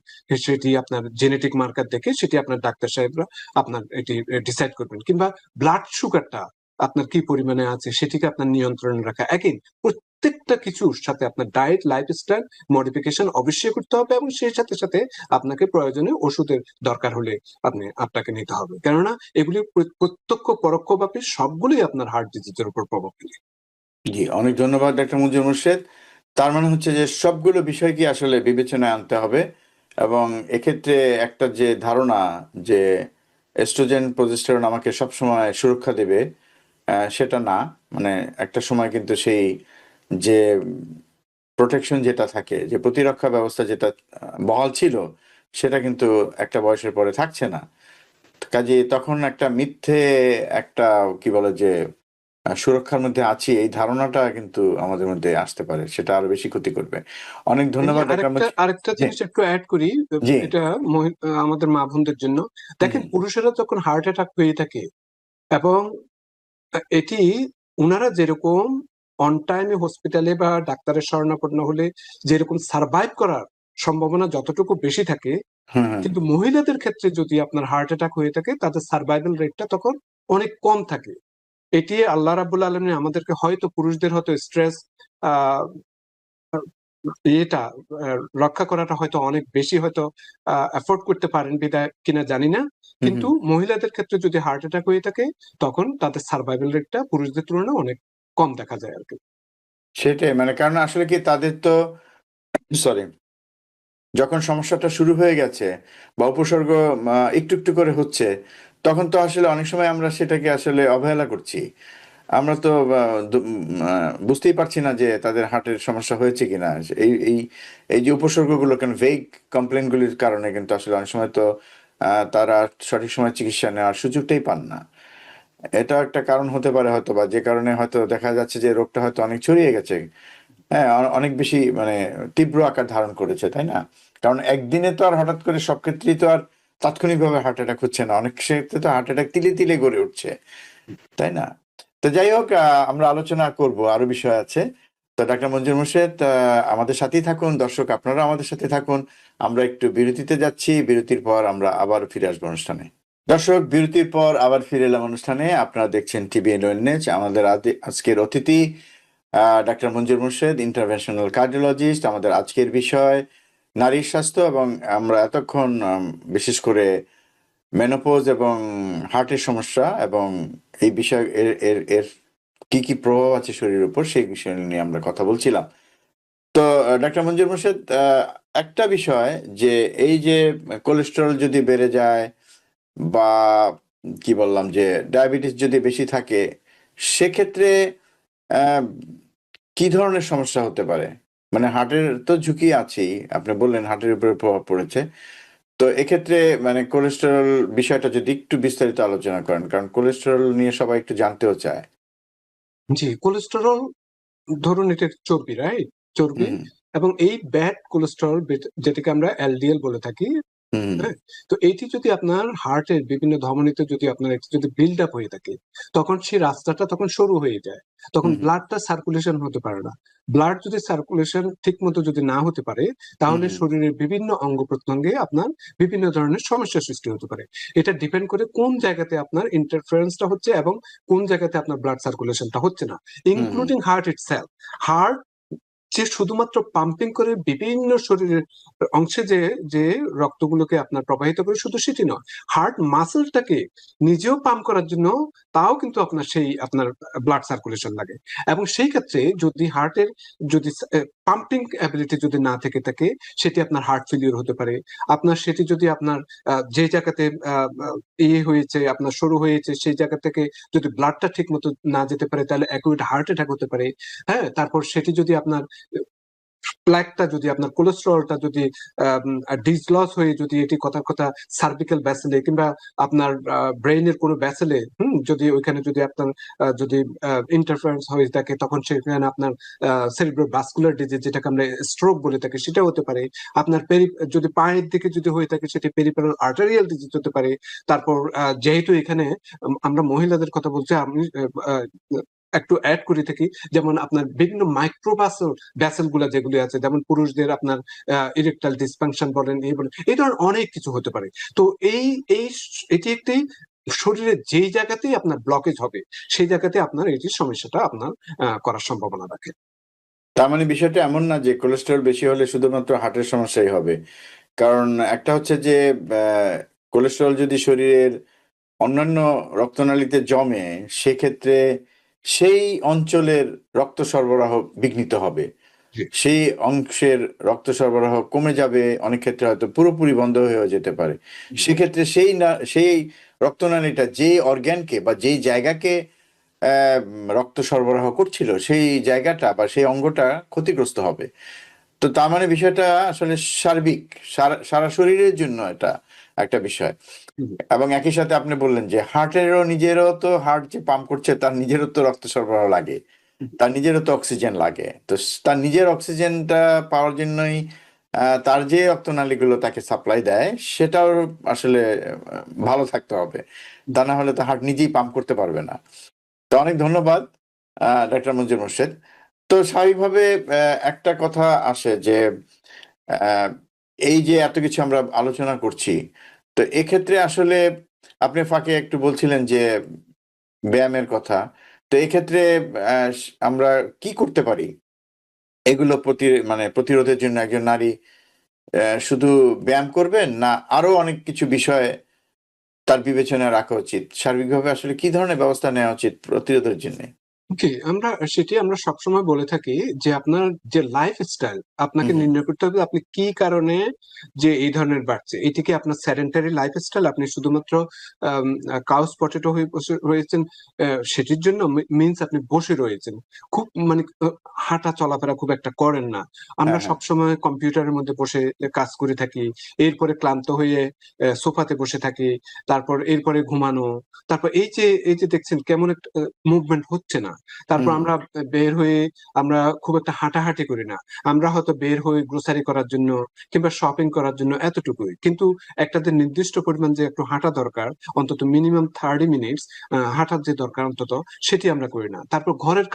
সেটি আপনার জেনেটিক মার্কার দেখে সেটি আপনার ডাক্তার সাহেবরা আপনার এটি ডিসাইড করবেন। কিংবা ব্লাড সুগারটা আপনার কি পরিমাণে আছে সেটিকে আপনার নিয়ন্ত্রণে রাখা। এগেইন প্রত্যেকটা কিছুর সাথে আপনার ডায়েট, লাইফস্টাইল মডিফিকেশন অবশ্যই করতে হবে, এবং সেই সাথে সাথে আপনাকে প্রয়োজনে ওষুধের দরকার হলে আপনাকে নিতে হবে। কেননা এগুলি প্রত্যক্ষ পরোক্ষভাবে সবগুলোই আপনার হার্ট ডিজিজের উপর প্রভাব ফেলে। জি, অনেক ধন্যবাদ ডাক্তার মঞ্জুর মোর্শেদ। তার মানে হচ্ছে যে সবগুলো বিষয়কে আসলে বিবেচনায় আনতে হবে, এবং এক্ষেত্রে একটা যে ধারণা যে এস্ট্রোজেন, প্রজেস্টেরন আমাকে সবসময় সুরক্ষা দেবে, সেটা না। মানে একটা সময় কিন্তু সেই যে প্রোটেকশন যেটা থাকে, যে প্রতিরক্ষা ব্যবস্থা যেটা বহাল ছিল, সেটা কিন্তু একটা বয়সের পরে থাকছে না। কাজেই তখন একটা মিথ্যে একটা কি বলে যে সুরক্ষার মধ্যে আছি, এই ধারণাটা কিন্তু আমাদের মধ্যে আসতে পারে। সেটা আরো বেশি ক্ষতি করবে। অনেক ধন্যবাদ হ্যাঁ, ডাক্তার আরেকটা আরেকটা জি, জিনিস একটু এড করি। জি। এটা আমাদের মা বোনদের জন্য। হুম, দেখেন, পুরুষেরা যখন হার্ট অ্যাটাক হয়ে থাকে এবং এটি উনারা যেরকম অন টাইমে হসপিটালে বা ডাক্তারের শরণাপন্ন হলে যেরকম সারভাইভ করার সম্ভাবনা যতটুকু বেশি থাকে, হুম, হুম। কিন্তু মহিলাদের ক্ষেত্রে যদি আপনার হার্ট অ্যাটাক হয়ে থাকে তাদের সারভাইভাল রেটটা তখন অনেক কম থাকে। এটি আল্লাহ রাব্বুল আলামিন আমাদেরকে হয়তো পুরুষদের হয়তো স্ট্রেস আহ এটা রক্ষা করাটা হয়তো অনেক বেশি হয়তো এফোর্ড করতে পারেন বিধায় কিনা জানি না। হুম, কিন্তু হুম। মহিলাদের ক্ষেত্রে যদি হার্ট অ্যাটাক হয়ে থাকে তখন তাদের সারভাইভাল রেটটা পুরুষদের তুলনায় অনেক কম দেখা যায় আরকি। সেটাই, মানে কারণ আসলে কি তাদের তো সরি, যখন সমস্যাটা শুরু হয়ে গেছে বা উপসর্গ একটু, একটু করে হচ্ছে, তখন তো আসলে অনেক সময় আমরা সেটাকে আসলে অবহেলা করছি। আমরা তো বুঝতেই পারছি না যে তাদের হার্টের সমস্যা হয়েছে কিনা। এই এই এই যে উপসর্গগুলো, কেন ভেগ কমপ্লেইন গুলির কারণে কিন্তু আসলে অনেক সময় তো তারা সঠিক সময় চিকিৎসা নেওয়ার সুযোগটাই পান না। এটা একটা কারণ হতে পারে হয়তো, বা যে কারণে হয়তো দেখা যাচ্ছে যে রোগটা হয়তো অনেক ছড়িয়ে গেছে। হ্যাঁ, অনেক বেশি মানে তীব্র আকার ধারণ করেছে, তাই না? কারণ একদিনে তো আর হঠাৎ করে সব ক্ষেত্রেই তো আর তাৎক্ষণিকভাবে হার্ট অ্যাটাক হচ্ছে না। অনেক ক্ষেত্রে তো হার্ট অ্যাটাক তিলে, তিলে গড়ে উঠছে। তাই না? তো যাই হোক, আমরা আলোচনা করব, আরো বিষয় আছে। তো ডাক্তার মঞ্জুর মোর্শেদ, আমাদের সাথেই থাকুন। দর্শক আপনারাও আমাদের সাথে থাকুন। আমরা একটু বিরতিতে যাচ্ছি। বিরতির পর আমরা আবার ফিরে আসবো অনুষ্ঠানে। দর্শক, বিরতির পর আবার ফিরে এলাম অনুষ্ঠানে। আপনারা দেখছেন টিবিএন ওয়েলনেস। আমাদের আজকের অতিথি ডাক্তার মঞ্জুর মোর্শেদ, ইন্টারভেনশনাল কার্ডিওলজিস্ট। আমাদের আজকের বিষয় নারীর স্বাস্থ্য, এবং আমরা এতক্ষণ বিশেষ করে মেনোপজ এবং হার্টের সমস্যা এবং এই বিষয় এর এর এর কি কি প্রভাব আছে শরীরের উপর, সেই বিষয় নিয়ে আমরা কথা বলছিলাম। তো ডাক্তার মঞ্জুর মোর্শেদ, একটা বিষয় যে এই যে কোলেস্টেরল যদি বেড়ে যায়, বা কি বললাম যে ডায়াবেটিস যদি বেশি থাকে, সেক্ষেত্রে আহ, কি ধরনের সমস্যা হতে পারে? মানে হার্টের তো ঝুঁকি আছেই, আপনি বললেন হার্টের উপরে প্রভাব পড়েছে। তো এক্ষেত্রে মানে কোলেস্টেরল বিষয়টা যদি একটু বিস্তারিত আলোচনা করেন, কারণ কোলেস্টেরল নিয়ে সবাই একটু জানতেও চায়। জি, কোলেস্টেরল ধরুন এটা চর্বি, রাইট? চর্বি। হুম, এবং এই ব্যাড কোলেস্টেরল যেটাকে আমরা এলডিএল বলে থাকি, হুম, হ্যাঁ, তো এইটি যদি আপনার হার্টের বিভিন্ন ধমনীতে যদি আপনার একটু যদি বিল্ড আপ হয়ে থাকে, তখন সেই রাস্তাটা তখন সরু হয়ে যায়, তখন হুম, ব্লাডটা সার্কুলেশন হতে পারে না। ব্লাড যদি সার্কুলেশন ঠিক মতো যদি না হতে পারে, তাহলে হুম, শরীরের বিভিন্ন অঙ্গ প্রত্যঙ্গে আপনার বিভিন্ন ধরনের সমস্যার সৃষ্টি হতে পারে। এটা ডিপেন্ড করে কোন জায়গাতে আপনার ইন্টারফারেন্সটা হচ্ছে এবং কোন জায়গাতে আপনার ব্লাড সার্কুলেশনটা হচ্ছে না, হুম, হুম, ইনক্লুডিং হার্ট ইটসেলফ। হার্ট যে শুধুমাত্র পাম্পিং করে বিভিন্ন শরীরের অংশে যে যে রক্তগুলোকে আপনার প্রবাহিত করে, শুধু সেটি নয়, হার্ট মাসেলটাকে নিজেও পাম্প করার জন্য তাও কিন্তু আপনার সেই আপনার ব্লাড সার্কুলেশন লাগে। এবং সেই ক্ষেত্রে যদি হার্টের যদি পাম্পিং অ্যাবিলিটি যদি না থেকে থাকে, সেটি আপনার হার্ট ফেলিওর হতে পারে। আপনার সেটি যদি আপনার যে জায়গাতে ইয়ে হয়েছে, আপনার শুরু হয়েছে, সেই জায়গা থেকে যদি ব্লাডটা ঠিক মতো না যেতে পারে, তাহলে অ্যাকুইট হার্ট অ্যাটাক হতে পারে। হ্যাঁ, তারপর সেটি যদি আপনার প্লাকটা যদি আপনার কোলেস্টেরলটা যদি ডিসলস হয়ে যদি এটি কথার কথা সার্ভিক্যাল ভ্যাসেলে কিংবা আপনার ব্রেইনের কোনো ভ্যাসেলে যদি ওইখানে যদি আপনার যদি ইন্টারফারেন্স হয়ে থাকে, তখন সেখানে আপনার সেরিব্রাল ভাস্কুলার ডিজিজ, যেটাকে আমরা স্ট্রোক বলে থাকি, সেটা হতে পারে। আপনার যদি পায়ের দিকে যদি হয়ে থাকে, সেটি পেরিফেরাল আর্টেরিয়াল ডিজিজ হতে পারে। তারপর যেহেতু এখানে আমরা মহিলাদের কথা বলছি, আমি আহ, একটু অ্যাড করে থাকি, যেমন আপনার বিভিন্ন মাইক্রোবাসল ভ্যাসেল গুলা যেগুলি আছে, যেমন পুরুষদের আপনার ইরেকটাইল ডিসফাংশন বলেন, এই বলেন, এই ধরনের অনেক কিছু হতে পারে। তো এই এই এটি একটি শরীরের যেই জায়গাতেই আপনার ব্লকেজ হবে, সেই জায়গাতে আপনার এটির সমস্যাটা আপনার করার সম্ভাবনা রাখে। তার মানে বিষয়টা এমন না যে কোলেস্টেরল বেশি হলে শুধুমাত্র হার্টের সমস্যাই হবে। কারণ একটা হচ্ছে যে কোলেস্টেরল যদি শরীরের অন্যান্য রক্তনালীতে জমে, সেক্ষেত্রে সেই অঞ্চলের রক্ত সরবরাহ বিঘ্নিত হবে। জি। সেই অংশের রক্ত সরবরাহ কমে যাবে, অনেক ক্ষেত্রে হয়তো পুরোপুরি বন্ধ হয়েও যেতে পারে। সেক্ষেত্রে সেই রক্তনালীটা যেই অর্গ্যানকে বা যেই জায়গাকে রক্ত সরবরাহ করছিল, সেই জায়গাটা বা সেই অঙ্গটা ক্ষতিগ্রস্ত হবে। তো তার মানে বিষয়টা আসলে সার্বিক, সারা শরীরের জন্য এটা একটা বিষয়। হুম, এবং একই সাথে আপনি বললেন যে হার্টেরও নিজেরও তো, হার্ট যে পাম্প করছে তার নিজেরও তো রক্ত সরবরাহ লাগে, হুম, তার নিজেরও তো অক্সিজেন লাগে। তো তার নিজের অক্সিজেনটা পাওয়ার জন্যই তার যে রক্তনালীগুলো তাকে সাপ্লাই দেয়, সেটাও আসলে ভালো থাকতে হবে। তা না হলে তো হার্ট নিজেই পাম্প করতে পারবে না। তো অনেক ধন্যবাদ ডাক্তার মঞ্জুর মোর্শেদ। তো স্বাভাবিকভাবে একটা কথা আসে যে আহ, এই যে এত কিছু আমরা আলোচনা করছি, তো এক্ষেত্রে আসলে আপনি ফাঁকে একটু বলছিলেন যে ব্যায়ামের কথা। তো এক্ষেত্রে আমরা কি করতে পারি এগুলো মানে প্রতিরোধের জন্য? একজন নারী শুধু ব্যায়াম করবেন, না আরো অনেক কিছু বিষয় তার বিবেচনায় রাখা উচিত? সার্বিকভাবে আসলে কি ধরনের ব্যবস্থা নেওয়া উচিত প্রতিরোধের জন্য? ওকে, সেটি আমরা সবসময় বলে থাকি যে আপনার যে লাইফস্টাইল আপনাকে হুম, নির্ণয় করতে হবে, আপনি কি কারণে যে এই ধরনের বাড়ছে। এটি কি আপনার স্যাডেন্টারি লাইফস্টাইল, আপনি শুধুমাত্র কাউস পটেটো হয়ে বসে রয়েছেন, সেটির জন্য মিন্স আপনি বসে রয়েছেন, খুব মানে হাঁটা চলাফেরা খুব একটা করেন না, আমরা হ্যাঁ, হ্যাঁ, সবসময় কম্পিউটারের মধ্যে বসে কাজ করে থাকি, এরপরে ক্লান্ত হয়ে সোফাতে বসে থাকি, তারপর এরপরে ঘুমানো, তারপর এই যে দেখছেন কেমন একটা মুভমেন্ট হচ্ছে না, তারপর হুম, আমরা বের হয়ে আমরা খুব একটা হাঁটাহাঁটি করি না, আমরা হয়তো বের হয়ে গ্রোসারি করার জন্য কিংবা শপিং করার জন্য এতটুকুই, কিন্তু একটা যে নির্দিষ্ট পরিমাণ যে একটু হাঁটা দরকার, অন্তত মিনিমাম 30 মিনিটস হাঁটার যে দরকার অন্তত, সেটি আমরা করি না। তারপর ঘরের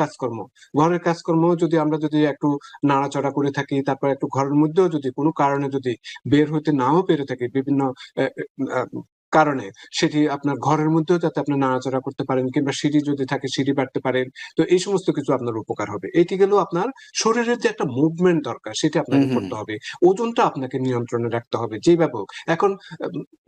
কাজকর্ম যদি আমরা যদি একটু নাড়াচড়া করে থাকি, তারপর একটু ঘরের মধ্যেও যদি কোনো কারণে যদি বের হতে নাও পেরে থাকি বিভিন্ন আহ, আহ, কারণে, সেটি আপনার ঘরের মধ্যেও যাতে আপনি নাড়াচাড়া করতে পারেন, কিংবা সিঁড়ি যদি থাকে সিঁড়ি বাড়তে পারেন। তো এই সমস্ত কিছু আপনার উপকার হবে। এটি গেল আপনার শরীরের যে একটা মুভমেন্ট দরকার, সেটি হুম, আপনাকে হুম, করতে হবে। ওজনটা আপনাকে নিয়ন্ত্রণে রাখতে হবে যেভাবে হোক। এখন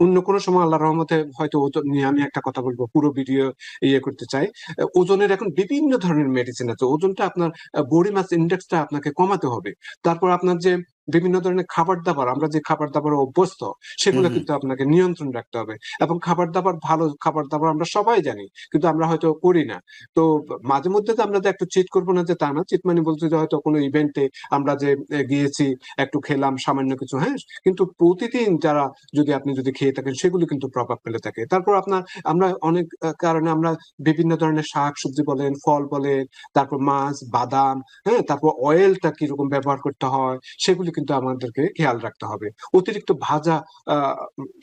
অন্য কোনো সময় আল্লাহ রহমতে হয়তো ওজন নিয়ে আমি একটা কথা বলবো, পুরো ভিডিও ইয়ে করতে চাই। ওজনের এখন বিভিন্ন ধরনের মেডিসিন আছে, ওজনটা আপনার বডি মাস ইন্ডেক্সটা আপনাকে কমাতে হবে। তারপর আপনার যে বিভিন্ন ধরনের খাবার দাবার, আমরা যে খাবার দাবার অভ্যস্ত, হুম, সেগুলো হুম, কিন্তু আপনাকে নিয়ন্ত্রণ রাখতে হবে। এবং খাবার দাবার, ভালো খাবার দাবার আমরা সবাই জানি, কিন্তু আমরা হয়তো করি না। তো মাঝে মধ্যে তো আমরা যে একটু চিট করবো না, যে তা না, চিট মানে বলছি যে হয়তো কোনো ইভেন্টে আমরা যে গিয়েছি, একটু খেলাম সামান্য কিছু, হ্যাঁ, কিন্তু প্রতিদিন যারা যদি আপনি যদি খেয়ে থাকেন, সেগুলো কিন্তু প্রভাব ফেলে থাকে। তারপর আপনার আমরা অনেক কারণে আমরা বিভিন্ন ধরনের শাক সবজি বলেন, ফল বলেন, তারপর মাছ, বাদাম, হ্যাঁ, তারপর অয়েলটা কিরকম ব্যবহার করতে হয়, সেগুলি কিন্তু আমাদেরকে খেয়াল রাখতে হবে। অতিরিক্ত ভাজা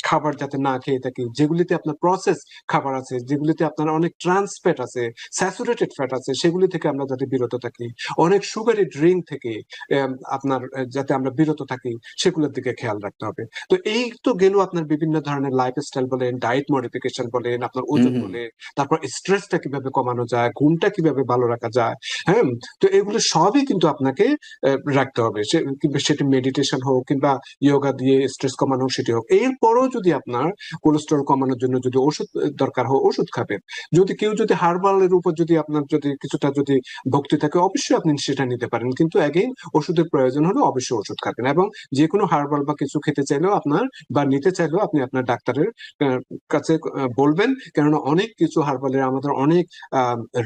খাবার যাতে না খেয়ে থাকি, যেগুলিতে আপনার প্রসেস খাবার আছে, যেগুলিতে আপনার অনেক ট্রান্স ফ্যাট আছে, স্যাচুরেটেড ফ্যাট আছে, সেগুলি থেকে আমরা যাতে বিরত থাকি। অনেক সুগারি ড্রিঙ্ক থেকে আপনার যাতে আমরা বিরত থাকি, সেগুলোর দিকে খেয়াল রাখতে হবে। তো এই তো গেল আপনার বিভিন্ন ধরনের লাইফস্টাইল বলেন, ডায়েট মডিফিকেশন বলেন, আপনার হুম ওজন হুম বলে, তারপর স্ট্রেসটা কিভাবে কমানো যায়, ঘুমটা কিভাবে ভালো রাখা যায়। হ্যাঁ, তো এগুলো সবই কিন্তু আপনাকে রাখতে হবে। কিংবা সেটি মেডিটেশন হোক কিংবা যোগা দিয়ে স্ট্রেস কমানো হোক, সেটি হোক। এরপরও যদি আপনার কোলেস্টেরল কমানোর জন্য যদি ওষুধ দরকার হয়, ওষুধ খাবেন। যদি কেউ যদি হার্বালের উপর যদি আপনার যদি কিছুটা যদি ভক্তি থাকে, অবশ্যই আপনি সেটা নিতে পারেন, কিন্তু অ্যাগেইন ওষুধের প্রয়োজন হলে অবশ্যই ওষুধ খাবেন। এবং যে কোনো হার্বাল বা কিছু খেতে চাইলেও আপনার বা নিতে চাইলেও আপনি আপনার ডাক্তারের কাছে বলবেন, কেননা অনেক কিছু হার্বালের আমাদের অনেক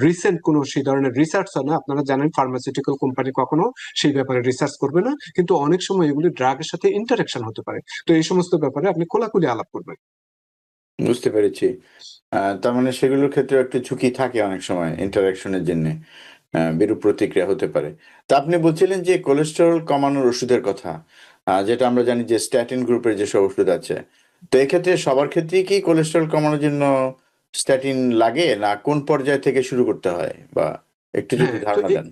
রিসেন্ট কোনো সেই ধরনের রিসার্চ হয় না। আপনারা জানেন ফার্মাসিউটিক্যাল কোম্পানি কখনো সেই ব্যাপারে রিসার্চ করবে না, কিন্তু অনেক সময় এগুলি ড্রাগের সাথে ইন্টারাকশন হতে পারে। তো এই সমস্ত ব্যাপারে আপনি খোলাখুলি আলাপ করবেন। বুঝতে পেরেছি। তার মানে সেগুলোর ক্ষেত্রে একটু ঝুঁকি থাকে অনেক সময় ইন্টারেকশনের জন্যে। বিরূপ প্রতিক্রিয়া হতে পারে। তা আপনি বলছিলেন যে কোলেস্টেরল কমানোর ওষুধের কথা। যেটা আমরা জানি যে স্ট্যাটিন গ্রুপের যেসব ওষুধ আছে। তো এক্ষেত্রে সবার ক্ষেত্রেই কি কোলেস্টেরল কমানোর জন্য স্ট্যাটিন লাগে? না কোন পর্যায় থেকে শুরু করতে হয়? বা একটু যদি হ্যাঁ, তো ধারণা দেন।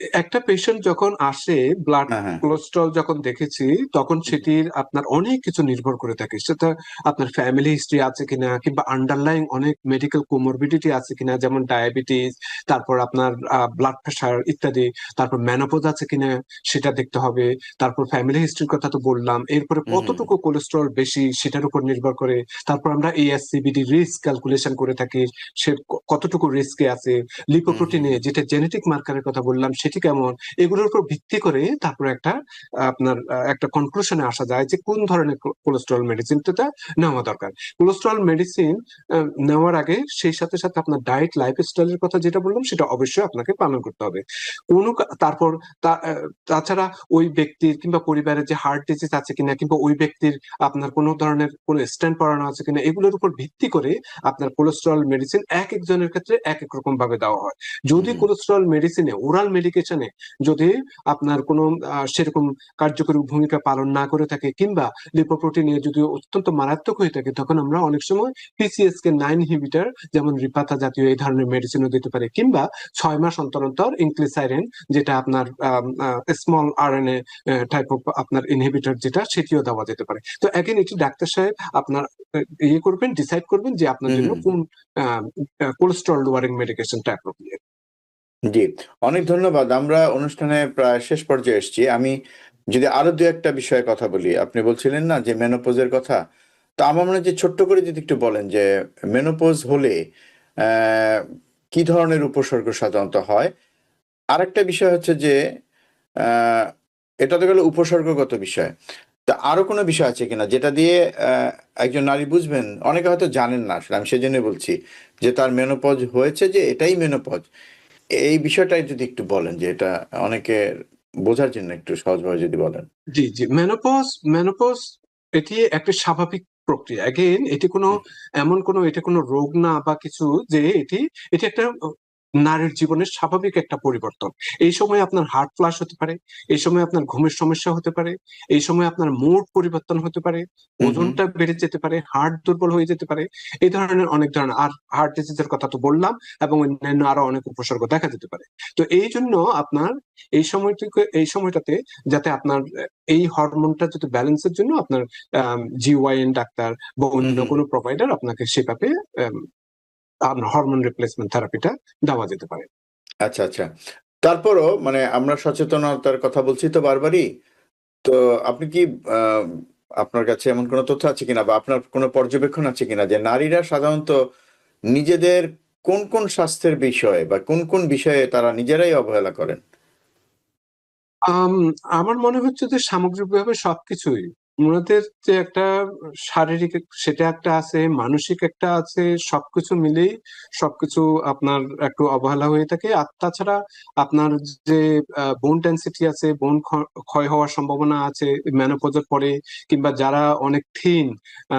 একটা পেশেন্ট যখন আসে, ব্লাড হ্যাঁ, হ্যাঁ। কোলেস্ট্রল যখন দেখেছি, তখন সেটির আপনার অনেক কিছু নির্ভর করে থাকে। সেটা আপনার ফ্যামিলি হিস্ট্রি আছে কিনা, কিংবা আন্ডারলাইং অনেক মেডিকেল কোমরবিডিটি আছে কিনা, যেমন ডায়াবেটিস, তারপর আপনার ব্লাড প্রেশার ইত্যাদি, তারপর মেনোপজ আছে কিনা সেটা দেখতে হবে। তারপর ফ্যামিলি হিস্ট্রির কথা তো বললাম, এরপরে হুম, হুম, কতটুকু কোলেস্ট্রল বেশি সেটার উপর নির্ভর করে। তারপর আমরা এএসসিবিডি রিস্ক ক্যালকুলেশন করে থাকি, সে কতটুকু রিস্কে আছে। হুম, হুম, লিপোপ্রোটিনে যেটা জেনেটিক মার্কারের কথা বললাম, সেটি কেমন, এগুলোর উপর ভিত্তি করে তারপরে একটা আপনার একটা কনক্লুশনে আসা যায় যে কোন ধরনের কোলেস্ট্রল মেডিসিনটা নেওয়া দরকার। কোলেস্ট্রল মেডিসিন নেওয়ার আগে সেই সাথে সাথে আপনার ডায়েট লাইফস্টাইলের কথা যেটা বললাম, সেটা অবশ্যই আপনাকে পালন করতে হবে। তারপর তাছাড়া ওই ব্যক্তির কিংবা পরিবারের যে হার্ট ডিজিজ আছে কিনা, কিংবা ওই ব্যক্তির আপনার কোনো ধরনের কোনো স্ট্যান্ড পড়ানো আছে কিনা, এগুলোর উপর ভিত্তি করে আপনার কোলেস্ট্রল মেডিসিন এক একজনের ক্ষেত্রে এক এক রকম ভাবে দেওয়া হয়। যদি হুম, কোলেস্ট্রল মেডিসিনে, ওরাল মেডিকেশনে যদি আপনার কোনো সেরকম কার্যকরী ভূমিকা পালন না করে থাকে, কিংবা লিপোপ্রোটিনে যদি অত্যন্ত মারাত্মক হয়ে থাকে, তখন আমরা অনেক সময় PCSK9 ইনহিবিটর যেমন রিপাতা জাতীয় এই ধরনের মেডিসিনও দিতে পারে, কিংবা 6 মাস অন্তর অন্তর ইনক্লিসাইরিন, যেটা আপনার স্মল RNA টাইপ অফ আপনার ইনহিবিটর, যেটা সেটিও দেওয়া যেতে পারে। তো এগেন এটি ডাক্তার সাহেব আপনার ইয়ে করবেন, ডিসাইড করবেন যে আপনার হুম, জন্য হুম। কোন কোলেস্ট্রল লোয়ারিং মেডিকেশনটা অ্যাপ্রোপ্রিয়েট। জি, অনেক ধন্যবাদ। আমরা অনুষ্ঠানে প্রায় শেষ পর্যায়ে এসেছি। আমি যদি আরো ২-১ টা বিষয়ে কথা বলি। আপনি বলছিলেন না যে মেনোপজের কথা। তো আমার মনে হয় যে ছোট্ট করে যদি একটু বলেন যে মেনোপজ হলে অ্যা কি ধরনের উপসর্গ সাধারণত হয়? আরেকটা বিষয় হচ্ছে যে অ্যা এটা তো গেল উপসর্গগত বিষয়। তা আরো কোনো বিষয় আছে কিনা যেটা দিয়ে একজন নারী বুঝবেন? অনেকে হয়তো জানেন না আসলে। আমি সেজন্যই বলছি যে তার মেনোপজ হয়েছে, যে এটাই মেনোপজ। এই বিষয়টাই যদি একটু বলেন যে এটা অনেকের বোঝার জন্য একটু সহজভাবে যদি বলেন। জি, জি। মেনোপজ, মেনোপজ এটি একটা স্বাভাবিক প্রক্রিয়া। এগেইন এটি কোনো হুম, এমন কোনো, এটা কোনো রোগ না বা কিছু, যে এটি একটা নারীর জীবনের স্বাভাবিক একটা পরিবর্তন। এই সময় আপনার হার্ট ফ্লাশ হতে পারে, এই সময় আপনার ঘুমের সমস্যা হতে পারে, এই সময় আপনার মুড পরিবর্তন হতে পারে, হুম, হুম, ওজনটা বেড়ে যেতে পারে, হার্ট দুর্বল হয়ে যেতে পারে। এই ধরনের অনেক ধরনের, আর হার্ট ডিজিজের কথা তো বললাম, এবং অন্যান্য আরো অনেক উপসর্গ দেখা যেতে পারে। তো এইজন্য আপনার এই সময়টাতে যাতে আপনার এই হরমোনটা যদি ব্যালেন্সের জন্য আপনার GYN ডাক্তার বা হুম, অন্য হুম। কোনো প্রোভাইডার আপনাকে সেভাবে আপনার হরমোন রিপ্লেসমেন্ট থেরাপিটা দেওয়া যেতে পারে। আচ্ছা, আচ্ছা। তারপরও মানে আমরা সচেতনতার কথা বলছি তো বারবারই। তো আপনি কি আ আপনার কাছে এমন কোনো তথ্য আছে কিনা বা আপনার কোনো পর্যবেক্ষণ আছে কিনা যে নারীরা সাধারণত নিজেদের কোন স্বাস্থ্যের বিষয়ে বা কোন বিষয়ে তারা নিজেরাই অবহেলা করেন? আম আমার মনে হচ্ছে যে সামগ্রিকভাবে সবকিছুই। উনাদের যে একটা শারীরিক সেটা একটা আছে, মানসিক একটা আছে। সবকিছু মিলেই সবকিছু আপনার একটু অবহেলা হয়ে থাকে। আর তাছাড়া আপনার যে বোন ডেনসিটি আছে, বোন ক্ষয় হওয়ার সম্ভাবনা আছে মেনোপজের পরে, কিংবা যারা অনেক থিন আ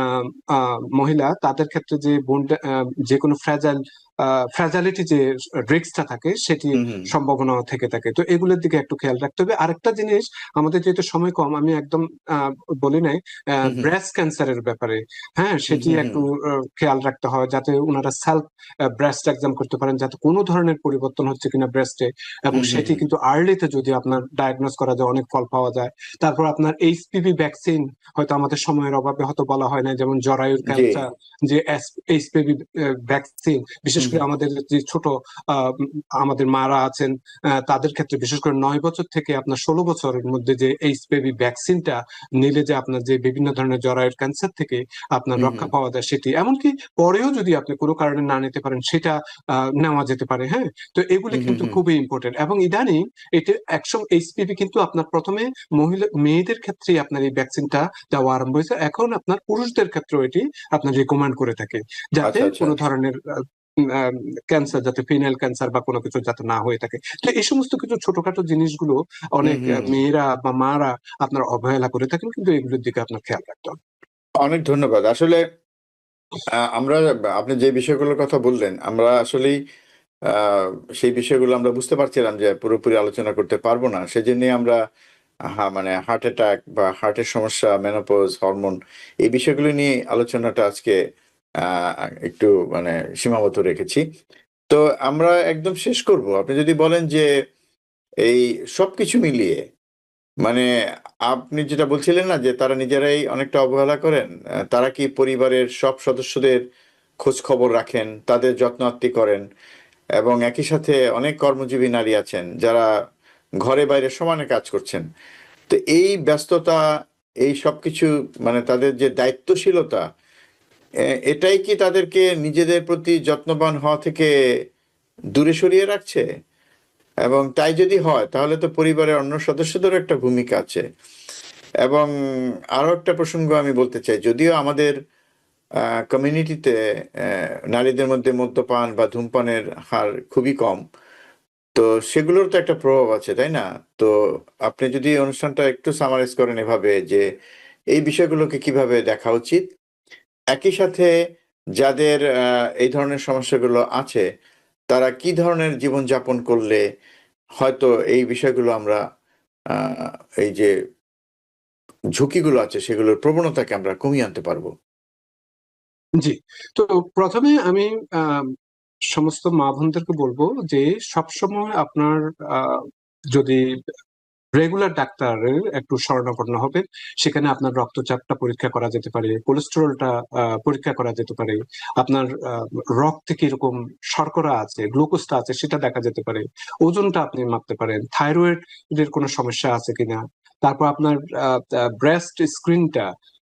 আ মহিলা, তাদের ক্ষেত্রে যে যেকোনো ফ্র্যাজাইল ফ্র্যাজালিটি যে রিস্কটা থাকে সেটি হুম হুম সম্ভাবনা থেকে থাকে। তো এগুলোর দিকে একটু খেয়াল রাখতে হবে। আরেকটা জিনিস, আমাদের যেহেতু সময় কম, আমি একদম বলি নাই হুম হুম ব্রেস্ট ক্যান্সারের ব্যাপারে। হ্যাঁ, হুম সেটি হুম একটু খেয়াল রাখতে হয় যাতে ওনারা সেলফ ব্রেস্ট এক্সাম করতে পারেন, যাতে কোনো ধরনের পরিবর্তন হচ্ছে কিনা ব্রেস্টে, এবং হুম হুম সেটি হুম কিন্তু আর্লিতে যদি আপনার ডায়াগনোস করা যায় অনেক ফল পাওয়া যায়। তারপর আপনার এইচপিভি ভ্যাকসিন, হয়তো আমাদের সময়ের অভাবে হয়তো বলা হয় না, যেমন জরায়ুর জি ক্যান্সার যে এইচপিভি ভ্যাকসিন, বিশেষ হুম করে হুম আমাদের যে ছোট আমাদের মারা আছেন, তাদের ক্ষেত্রে বিশেষ করে 9 বছর থেকে আপনার 16 বছরের মধ্যে যে এইচপিভি ভ্যাকসিনটা নিলে যে আপনার যে বিভিন্ন ধরনের জরায়ুর ক্যান্সার থেকে আপনার হুম রক্ষা হুম পাওয়া যায় সেটি, এমনকি পরেও যদি আপনি কোনো কারণে না নিতে পারেন সেটা নেওয়া যেতে পারে। হ্যাঁ, তো এগুলি হুম হুম কিন্তু হুম খুবই ইম্পর্টেন্ট। এবং ইদানিং এটা একশো এইচপিভি কিন্তু আপনার প্রথমে মেয়েদের ক্ষেত্রেই আপনার এই ভ্যাকসিনটা দেওয়া আরম্ভ হয়েছে, এখন আপনার পুরুষদের ক্ষেত্রেও এটি আপনার রিকমেন্ড করে থাকে, যাতে আচ্ছা আচ্ছা কোনো ধরনের ক্যান্সার, যাতে ফিনাইল ক্যান্সার বা কোনো কিছু যাতে না হয়ে থাকে। তো এই সমস্ত কিছু ছোটখাটো জিনিসগুলো হুম অনেক হুম হুম মেয়েরা বা মারা আপনার অবহেলা করে থাকেন, কিন্তু এগুলোর দিকে আপনার খেয়াল রাখতে হবে। অনেক ধন্যবাদ আসলে আমরা আপনি যে বিষয়গুলোর কথা বললেন আমরা আসলেই সেই বিষয়গুলো আমরা বুঝতে পারছিলাম যে পুরোপুরি আলোচনা করতে পারবো না। সেজন্যই আমরা মানে হার্ট অ্যাটাক বা হার্টের সমস্যা, মেনোপজ, হরমোন এই বিষয়গুলো নিয়ে আলোচনাটা আজকে আ একটু মানে সীমাবদ্ধ রেখেছি। তো আমরা একদম শেষ করব। আপনি যদি বলেন যে এই সবকিছু মিলিয়ে মানে আপনি যেটা বলছিলেন না যে তারা নিজেরাই অনেকটা অবহেলা করেন। তারা কি পরিবারের সব সদস্যদের খোঁজ খবর রাখেন, তাদের যত্ন আত্তি করেন এবং একই সাথে অনেক কর্মজীবী নারী আছেন যারা ঘরে বাইরে সমানে কাজ করছেন। তো এই ব্যস্ততা, এই সবকিছু মানে তাদের যে দায়িত্বশীলতা, এটাই কি তাদেরকে নিজেদের প্রতি যত্নবান হওয়া থেকে দূরে সরিয়ে রাখছে? এবং তাই যদি হয় তাহলে তো পরিবারের অন্য সদস্যদেরও একটা ভূমিকা আছে। এবং আরো একটা প্রসঙ্গ আমি বলতে চাই, যদিও আমাদের কমিউনিটিতে নারীদের মধ্যে মদ্যপান বা ধূমপানের হার খুবই কম। তো সেগুলোর তো একটা প্রভাব আছে, তাই না? তো আপনি যদি অনুষ্ঠানটা একটু সামারাইজ করেন এভাবে যে, এই বিষয়গুলোকে কিভাবে দেখা উচিত? একই সাথে যাদের এই ধরনের সমস্যাগুলো আছে, তারা কি ধরনের জীবনযাপন করলে হয়তো এই বিষয়গুলো আমরা আ এই যে ঝুঁকিগুলো আছে সেগুলোর প্রবণতাকে আমরা কমিয়ে আনতে পারবো? জি। তো প্রথমে আমি সমস্ত মা বোনদেরকে বলবো যে সবসময় আপনার যদি রেগুলার ডাক্তারের একটু শরণাপন্ন হবেন। সেখানে আপনার রক্তচাপটা পরীক্ষা করা যেতে পারে, কোলেস্টেরলটা পরীক্ষা করা যেতে পারে, আপনার রক্তে কিরকম শর্করা আছে, গ্লুকোজটা আছে সেটা দেখা যেতে পারে, ওজনটা আপনি মাপতে পারেন, থাইরয়েড এর কোনো সমস্যা আছে কিনা। তারপর আপনার ব্রেস্ট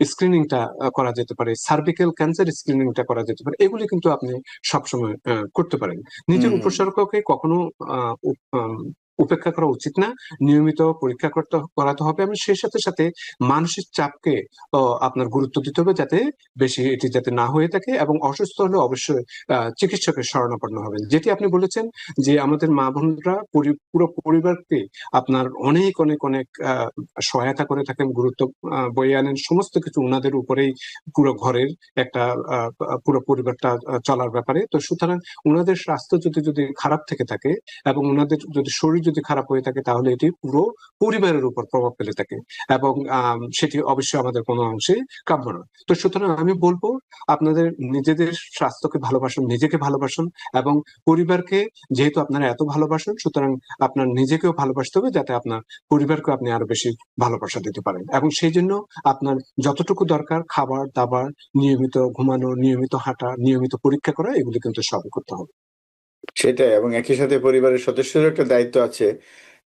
স্ক্রিনিংটা করা যেতে পারে, সার্ভিক্যাল ক্যান্সার স্ক্রিনিংটা করা যেতে পারে। এগুলি কিন্তু আপনি সবসময় করতে পারেন। হুম, নিজের হুম। উপসর্গকে কখনো উপেক্ষা করা উচিত না। নিয়মিত পরীক্ষা করাতে হবে, এবং সেই সাথে সাথে মানসিক চাপকে আপনার গুরুত্ব দিতে হবে, যাতে বেশি এটি যাতে না হয়ে থাকে, এবং অসুস্থ হলে অবশ্যই চিকিৎসকের শরণাপন্ন হবেন। যেটি আপনি বলেছেন যে আমাদের মা বোনরা পুরো পরিবারকে আপনার অনেক অনেক অনেক সহায়তা করে থাকেন, গুরুত্ব বয়ে আনেন, সমস্ত কিছু ওনাদের উপরেই পুরো ঘরের একটা পুরো পরিবারটা চলার ব্যাপারে। তো সুতরাং ওনাদের স্বাস্থ্য যদি খারাপ থেকে থাকে এবং ওনাদের যদি শরীর যদি খারাপ হয়ে থাকে, তাহলে এটি পুরো পরিবারের উপর প্রভাব ফেলে থাকে, এবং সেটি অবশ্যই আমাদের কোনো অংশে কাম্য নয়। তো সুতরাং আমি বলবো, আপনাদের নিজেদের স্বাস্থ্যকে ভালোবাসুন, নিজেকে ভালোবাসুন, এবং পরিবারকে যেহেতু আপনারা এত ভালোবাসেন, সুতরাং আপনার নিজেকেও ভালোবাসতে হবে, যাতে আপনার পরিবারকে আপনি আরো বেশি ভালোবাসা দিতে পারেন। এবং সেই জন্য আপনার যতটুকু দরকার খাবার দাবার, নিয়মিত ঘুমানো, নিয়মিত হাঁটা, নিয়মিত পরীক্ষা করা, এগুলি কিন্তু সবই করতে হবে। সেটাই এবং একই সাথে পরিবারের সদস্যেরও একটা দায়িত্ব আছে।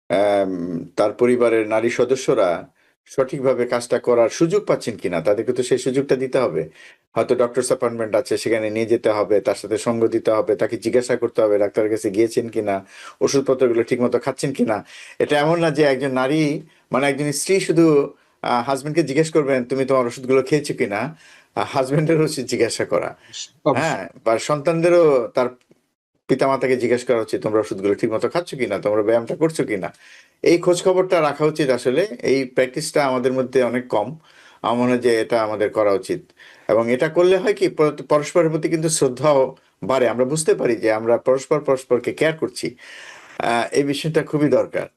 অ্যাম তার পরিবারের নারী সদস্যরা সঠিকভাবে কাজটা করার সুযোগ পাচ্ছেন কিনা, তাদেরকে তো সেই সুযোগটা দিতে হবে। হয়তো ডক্টরস অ্যাপয়েন্টমেন্ট আছে, সেখানে নিয়ে যেতে হবে, তার সাথে সঙ্গ দিতে হবে, তাকে জিজ্ঞাসা করতে হবে ডাক্তারের কাছে গিয়েছেন কিনা, ওষুধপত্রগুলো ঠিকমতো খাচ্ছেন কিনা। এটা এমন না যে একজন নারী মানে একজন স্ত্রী শুধু হাসব্যান্ডকে জিজ্ঞেস করবেন, "তুমি তোমার ওষুধগুলো খেয়েছো কিনা?" হাসব্যান্ডেরও উচিত জিজ্ঞাসা করা। হ্যাঁ? অবশ্যই। বা সন্তানদেরও তার পিতামাতাকে জিজ্ঞেস করা উচিত, তোমরা ওষুধগুলো ঠিকমতো খাচ্ছ কিনা? তোমরা ব্যায়ামটা করছো কিনা? এই খোঁজ খবরটা রাখা উচিত আসলে। এই প্র্যাকটিসটা আমাদের মধ্যে অনেক কম। আমার মনে হয় যে এটা আমাদের করা উচিত। এবং এটা করলে হয় কি পরস্পরের প্রতি কিন্তু শ্রদ্ধাও বাড়ে, আমরা বুঝতে পারি যে আমরা পরস্পরকে কেয়ার করছি, এই বিষয়টা খুবই দরকার।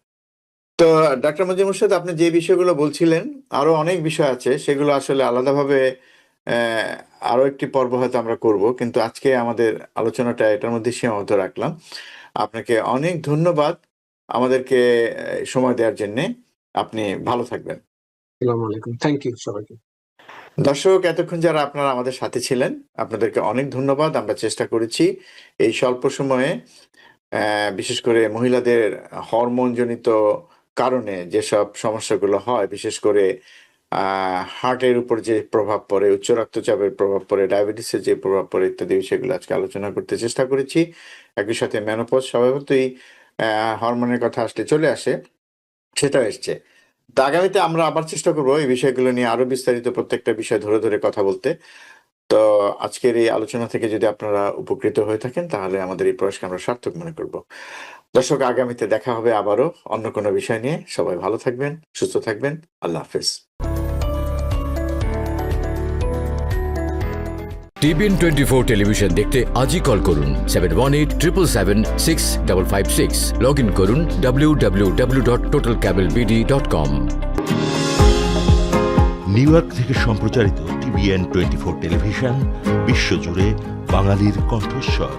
তো ডাক্তার মজিদ মোর্শেদ, আপনি যে বিষয়গুলো বলছিলেন, আরো অনেক বিষয় আছে, সেগুলো আসলে আলাদাভাবে আরো একটি পর্ব হয়তো আমরা করব, কিন্তু আজকে আমাদের আলোচনাটা এটার মধ্যে সীমাবদ্ধ রাখলাম। আপনাকে অনেক ধন্যবাদ আমাদেরকে সময় দেওয়ার জন্যে। আপনি ভালো থাকবেন। আসসালামু আলাইকুম, থ্যাংক ইউ সবাইকে। দর্শক, এতক্ষণ যারা আপনারা আমাদের সাথে ছিলেন, আপনাদেরকে অনেক ধন্যবাদ। আমরা চেষ্টা করেছি এই স্বল্প সময়ে বিশেষ করে মহিলাদের হরমোনজনিত কারণে যেসব সমস্যাগুলো হয়, বিশেষ করে হার্টের উপর যে প্রভাব পড়ে, উচ্চ রক্তচাপের প্রভাব পড়ে, ডায়াবেটিসের যে প্রভাব পড়ে ইত্যাদি বিষয়গুলো আজকে আলোচনা করতে চেষ্টা করেছি। একই সাথে মেনোপজ স্বভাবতই হরমোনের কথা আসলে চলে আসে, সেটাও এসছে। তো আগামীতে আমরা আবার চেষ্টা করব এই বিষয়গুলো নিয়ে আরো বিস্তারিত প্রত্যেকটা বিষয় ধরে ধরে কথা বলতে। তো আজকের এই আলোচনা থেকে যদি আপনারা উপকৃত হয়ে থাকেন, তাহলে আমাদের এই প্রয়াসকে আমরা সার্থক মনে করব। দর্শক, আগামীতে দেখা হবে আবারও অন্য কোনো বিষয় নিয়ে। সবাই ভালো থাকবেন, সুস্থ থাকবেন। আল্লাহ হাফেজ। টিভিএন 24 টেলিভিশন দেখতে আজই কল করুন 7187776556। লগ ইন করুন www.totalcablebd.com। নিউ ইয়র্ক থেকে সম্প্রচারিত টিভিএন 24 টেলিভিশন বিশ্বজুড়ে বাঙালির কণ্ঠস্বর।